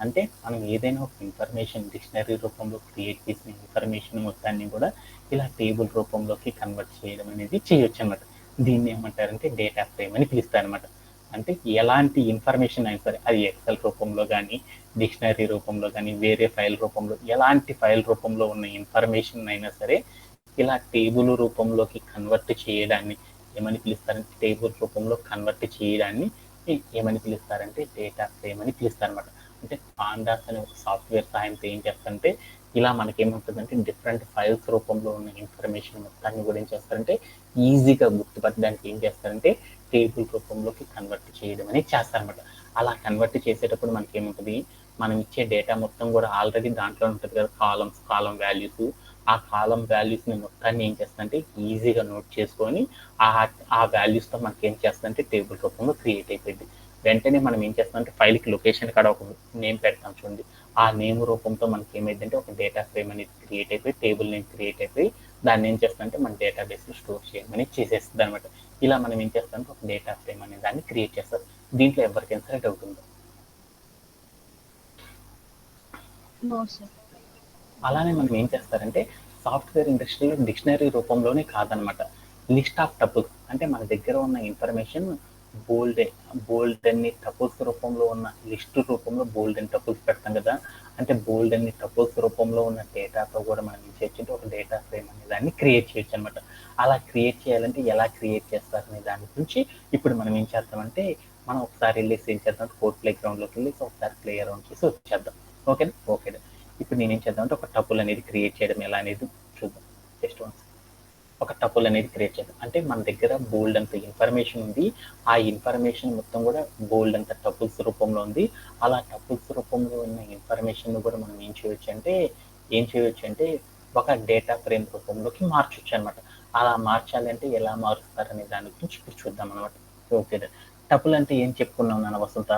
అంటే మనం ఏదైనా ఒక ఇన్ఫర్మేషన్ డిక్షనరీ రూపంలో క్రియేట్ చేసిన ఇన్ఫర్మేషన్ మొత్తాన్ని కూడా ఇలా టేబుల్ రూపంలోకి కన్వర్ట్ చేయడం అనేది చేయొచ్చు అనమాట. దీన్ని ఏమంటారంటే డేటా ఫ్రేమ్ అని పిలుస్తారు అనమాట. అంటే ఎలాంటి ఇన్ఫర్మేషన్ అయినా సరే, అది ఎక్సెల్ రూపంలో కానీ డిక్షనరీ రూపంలో కానీ వేరే ఫైల్ రూపంలో ఎలాంటి ఫైల్ రూపంలో ఉన్న ఇన్ఫర్మేషన్ అయినా సరే ఇలా టేబుల్ రూపంలోకి కన్వర్ట్ చేయడాన్ని ఏమని పిలుస్తారంటే టేబుల్ రూపంలో కన్వర్ట్ చేయడాన్ని ఏమని పిలుస్తారంటే డేటా ఫ్రేమ్ అని పిలుస్తారు అనమాట. అంటే పాండాస్ అనే ఒక సాఫ్ట్వేర్ సహాయంతో ఏం చేస్తారంటే ఇలా మనకేముంటుందంటే డిఫరెంట్ ఫైల్స్ రూపంలో ఉన్న ఇన్ఫర్మేషన్ మొత్తాన్ని కూడా ఏం చేస్తారంటే ఈజీగా గుర్తుపట్టడానికి ఏం చేస్తారంటే టేబుల్ రూపంలోకి కన్వర్ట్ చేయడం అనేది చేస్తారనమాట. అలా కన్వర్ట్ చేసేటప్పుడు మనకి ఏముంటుంది, మనం ఇచ్చే డేటా మొత్తం కూడా ఆల్రెడీ దాంట్లో ఉంటుంది కదా కాలం వాల్యూస్. ఆ కాలం వాల్యూస్ని మొత్తాన్ని ఏం చేస్తుందంటే ఈజీగా నోట్ చేసుకొని ఆ వాల్యూస్తో మనకి ఏం చేస్తుందంటే టేబుల్ రూపంలో క్రియేట్ అయిపోయింది. వెంటనే మనం ఏం చేస్తామంటే ఫైల్కి లొకేషన్ కాడ ఒక నేమ్ పెడతాం చూడండి. ఆ నేమ్ రూపంతో మనకి ఏమైందంటే ఒక డేటా ఫ్రేమ్ అనేది క్రియేట్ అయిపోయి టేబుల్ నేమ్ క్రియేట్ అయిపోయి దాన్ని ఏం చేస్తామంటే మన డేటాబేస్లో స్టోర్ చేయమని చేసేస్తుంది అనమాట. ఇలా మనం ఏం చేస్తామంటే ఒక డేటా ఫ్రేమ్ అనే దాన్ని క్రియేట్ చేస్తారు. దీంట్లో ఎవరికైనా సరే డౌట్ ఉందో? అలానే మనం ఏం చేస్తారంటే సాఫ్ట్వేర్ ఇండస్ట్రీలో డిక్షనరీ రూపంలోనే కాదనమాట, లిస్ట్ ఆఫ్ టపుల్స్ అంటే మన దగ్గర ఉన్న ఇన్ఫర్మేషన్ బోల్డ్ అన్ని టపుల్స్ రూపంలో ఉన్న లిస్ట్ రూపంలో బోల్డ్ అని టపుల్స్ పెడతాం కదా, అంటే బోల్డ్ అన్ని టపుల్స్ రూపంలో ఉన్న డేటాతో కూడా మనం ఏం చేయొచ్చు, ఒక డేటా ఫ్రేమ్ అనే దాన్ని క్రియేట్ చేయొచ్చు అనమాట. అలా క్రియేట్ చేయాలంటే ఎలా క్రియేట్ చేస్తారనే దాని గురించి ఇప్పుడు మనం ఏం చేద్దామంటే, మనం ఒకసారి వెళ్ళేసి ఏం చేద్దాం, కోడ్ ప్లే గ్రౌండ్లోకి వెళ్ళేసి ఒకసారి ప్లే అరౌండ్ చేసి వచ్చేద్దాం. ఓకేనా? ఓకేనా. ఇప్పుడు నేనేం చేద్దామంటే ఒక టపుల్ అనేది క్రియేట్ చేయడం ఎలా అనేది చూద్దాం. జస్ట్ వన్స్ ఒక టపుల్ అనేది క్రియేట్ చేద్దాం. అంటే మన దగ్గర బోల్డ్ అంత ఇన్ఫర్మేషన్ ఉంది, ఆ ఇన్ఫర్మేషన్ మొత్తం కూడా బోల్డ్ అంత టపుల్స్ రూపంలో ఉంది. అలా టపుల్స్ రూపంలో ఉన్న ఇన్ఫర్మేషన్ కూడా మనం ఏం చేయవచ్చు అంటే ఒక డేటా ఫ్రేమ్ రూపంలోకి మార్చొచ్చు అనమాట. అలా మార్చాలంటే ఎలా మారుస్తారనే దాని గురించి ఇప్పుడు చూద్దాం అనమాట. ఓకే, టపుల్ అంటే ఏం చెప్పుకున్నాం నాన్న వసంత,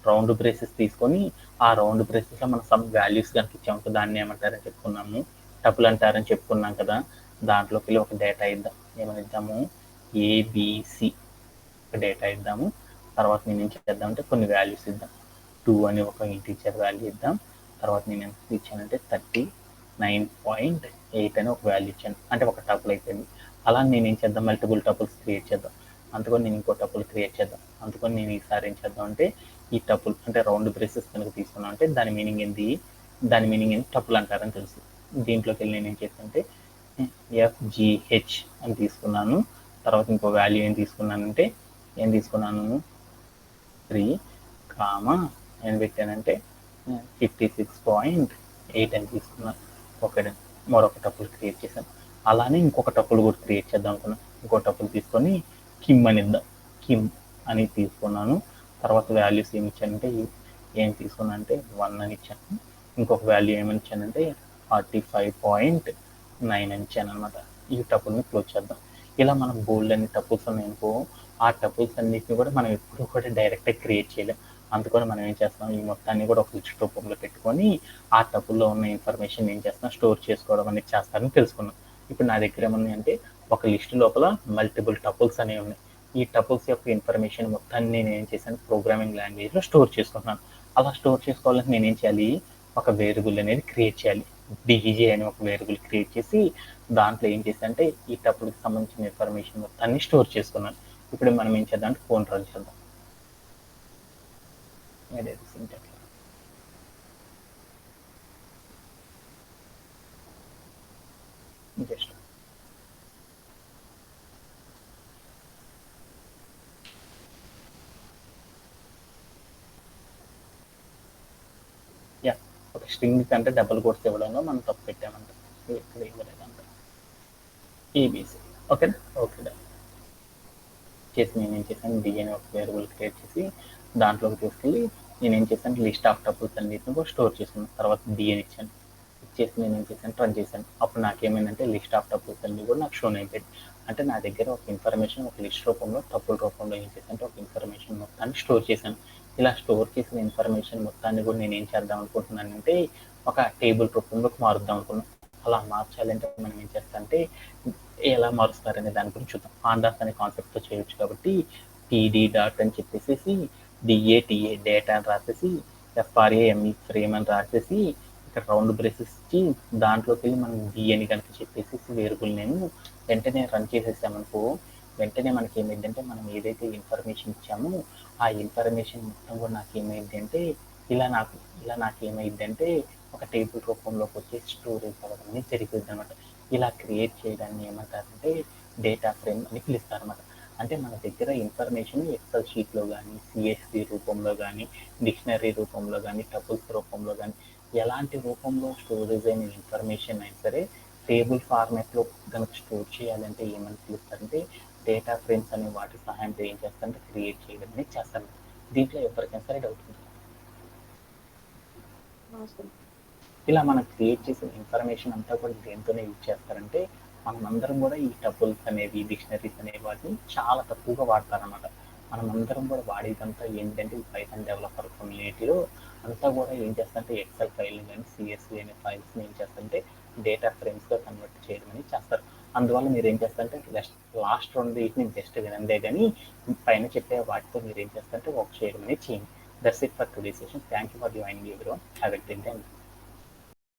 రౌండ్ బ్రేసెస్ తీసుకొని ఆ రౌండ్ బ్రేసెస్ లో మనం సమ్ వాల్యూస్ కనుక ఇచ్చాము, దాన్ని ఏమంటారని చెప్పుకున్నాము, టపుల్ అంటారని చెప్పుకున్నాం కదా. దాంట్లోకి ఒక డేటా ఇద్దాం. ఏమని ఇద్దాము, ఏబిసి ఒక డేటా ఇద్దాము. తర్వాత నేను ఏం చేద్దామంటే కొన్ని వాల్యూస్ ఇద్దాం. 2 అని ఒక ఇంటీజర్ వాల్యూ ఇద్దాం. తర్వాత నేను ఎంత ఇచ్చానంటే 39.8 అని ఒక వాల్యూ ఇచ్చాను, అంటే ఒక టపుల్ అయిపోయింది. అలా నేను ఏం చేద్దాం, మల్టిపుల్ టపుల్స్ క్రియేట్ చేద్దాం. అందుకని నేను ఇంకో టపుల్ క్రియేట్ చేద్దాం. అందుకని నేను ఈసారి ఏం చేద్దాం అంటే, ఈ టపుల్ అంటే రౌండ్ బ్రేసెస్ కనుక తీసుకున్నాం అంటే దాని మీనింగ్ ఏంటి టపుల్ అంటారని తెలుసు. దీంట్లోకి వెళ్ళి నేను ఏం చేస్తానంటే FGH అని తీసుకున్నాను. తర్వాత ఇంకో వాల్యూ ఏం తీసుకున్నాను 3 ఏం పెట్టానంటే 56.8 అని తీసుకున్నాను. ఒకటి మరొక టపుల్ క్రియేట్ చేశాను. అలానే ఇంకొక టపుల్ కూడా క్రియేట్ చేద్దాం అనుకున్నాను. ఇంకో టపుల్ తీసుకొని కిమ్ అని ఇద్దాం. కిమ్ అని తీసుకున్నాను. తర్వాత వాల్యూస్ ఏమి ఇచ్చానంటే ఏం తీసుకున్నా అంటే 1 అని ఇచ్చాను. ఇంకొక వాల్యూ ఏమని ఇచ్చానంటే 45.9 అని ఇచ్చాను అనమాట. ఈ టపుల్ని క్లోజ్ చేద్దాం. ఇలా మనం బోల్డ్ అన్ని టపుల్స్ ఉన్నాయనుకో, ఆ టపుల్స్ అన్నిటిని కూడా మనం ఎప్పుడు కూడా డైరెక్ట్గా క్రియేట్ చేయలేం. అందుకని మనం ఏం చేస్తాం, ఈ మొత్తాన్ని కూడా ఒక లిస్ట్ రూపంలో పెట్టుకొని ఆ టపుల్లో ఉన్న ఇన్ఫర్మేషన్ ఏం చేస్తాం, స్టోర్ చేసుకోవడం అనేది చేస్తారని తెలుసుకున్నాం. ఇప్పుడు నా దగ్గర ఏమున్నాయి అంటే ఒక లిస్ట్ లోపల మల్టిపుల్ టపుల్స్ అనేవి ఉన్నాయి. ఈ టపుల్స్ యొక్క ఇన్ఫర్మేషన్ మొత్తాన్ని నేను ఏం చేశాను, ప్రోగ్రామింగ్ లాంగ్వేజ్లో స్టోర్ చేసుకుంటున్నాను. అలా స్టోర్ చేసుకోవాలంటే నేనేం చేయాలి, ఒక వేరియబుల్ అనేది క్రియేట్ చేయాలి. డిజే అని ఒక వేరియబుల్ క్రియేట్ చేసి దాంట్లో ఏం చేసి అంటే ఈ టపుల్కి సంబంధించిన ఇన్ఫర్మేషన్ మొత్తాన్ని స్టోర్ చేసుకున్నాను. ఇప్పుడు మనం ఏం చేద్దాం అంటే ఫోన్ రన్ చేద్దాం. జస్ట్ ఒక స్ట్రింగ్ కంటే డబుల్ కోట్స్ ఇవ్వడంలో మనం తప్పు పెట్టామంట, ఇక్కడ ఇవ్వలేదంట. ఏబిసి ఓకేనా. ఓకే చేసి నేను ఏం చేశాను, డి అని ఒక వేరియబుల్ క్రియేట్ చేసి దాంట్లోకి తీసుకెళ్ళి నేను ఏం చేశాను, లిస్ట్ ఆఫ్ టపుల్స్ అన్నిటిని కూడా స్టోర్ చేసుకున్నాను. తర్వాత డి అని ఇచ్చాను. ఇచ్చేసి నేను ఏం చేశాను, రన్ చేశాను. అప్పుడు నాకేమైందంటే లిస్ట్ ఆఫ్ టపుల్స్ అన్ని కూడా నాకు షోన్ అయిపోయింది. అంటే నా దగ్గర ఒక ఇన్ఫర్మేషన్ ఒక లిస్ట్ రూపంలో టపుల్ రూపంలో ఏం చేశాను, ఒక ఇన్ఫర్మేషన్ మొత్తాన్ని స్టోర్ చేశాను. ఇలా స్టోర్ చేసిన ఇన్ఫర్మేషన్ మొత్తాన్ని కూడా నేను ఏం చేద్దాం అనుకుంటున్నానంటే ఒక టేబుల్ రూపంలోకి మారుద్దాం అనుకున్నాను. అలా మార్చాలంటే మనం ఏం చేస్తామంటే ఎలా మారుస్తారనే దాని గురించి చూద్దాం. పాండాస్ అనే కాన్సెప్ట్తో చేయొచ్చు కాబట్టి టీడీ డాట్ అని చెప్పేసి డిఏటిఏ డేటా అని రాసేసి FRAME ఫ్రేమ్ అని రాసేసి ఇక్కడ రౌండ్ బ్రేసెస్ ఇచ్చి దాంట్లోకి వెళ్ళి మనం డి అని కనుక చెప్పేసి వేరియబుల్ నేను వెంటనే రన్ చేసేసామనుకో, వెంటనే మనకి ఏమైందంటే మనం ఏదైతే ఇన్ఫర్మేషన్ ఇచ్చామో ఆ ఇన్ఫర్మేషన్ మొత్తం కూడా నాకు ఏమైంది అంటే ఇలా నాకు ఏమైందంటే ఒక టేబుల్ రూపంలోకి వచ్చి స్టోరేజ్ అవ్వడం అనేది జరిగింది అనమాట. ఇలా క్రియేట్ చేయడాన్ని ఏమంటారంటే డేటా ఫ్రేమ్ అని పిలుస్తారు అనమాట. అంటే మన దగ్గర ఇన్ఫర్మేషన్ ఎక్సెల్ షీట్లో కానీ, CSV రూపంలో కానీ, డిక్షనరీ రూపంలో కానీ, టపుల్స్ రూపంలో కానీ ఎలాంటి రూపంలో స్టోరేజ్ అయిన ఇన్ఫర్మేషన్ అయినా సరే టేబుల్ ఫార్మాట్లో కనుక స్టోర్ చేయాలంటే ఏమని పిలుస్తారంటే డేటా ఫ్రేమ్స్ అనే వాటి సహాయంతో ఏం చేస్తారంటే క్రియేట్ చేయడం అనేది చేస్తారు. దీంట్లో ఎవరికైనా సరే డౌట్ ఉంది. ఇలా మనం క్రియేట్ చేసిన ఇన్ఫర్మేషన్ అంతా కూడా దేంతోనే యూజ్ చేస్తారంటే మనమందరం కూడా ఈ టపుల్స్ అనేవి, డిక్షనరీస్ అనే వాటిని చాలా తక్కువగా వాడతారన్నమాట. మనమందరం కూడా వాడేదంతా ఏంటంటే ఈ పైథాన్ డెవలపర్ కమ్యూనిటీలో అంతా కూడా ఏం చేస్తారంటే ఎక్సెల్ ఫైల్ కానీ, CSV అనే ఫైల్స్ని ఏం చేస్తారంటే డేటా ఫ్రేమ్స్గా కన్వర్ట్ చేయడం అనేది చేస్తారు. అందువల్ల మీరు ఏం చేస్తారంటే లాస్ట్ 2 వీటిని జస్ట్ వినందే కానీ పైన చెప్పే వాటితో మీరు ఏం చేస్తారంటే వర్క్ చేయడం అనేది చేయండి. That's it for today session. Thank you for joining everyone. Have a great day.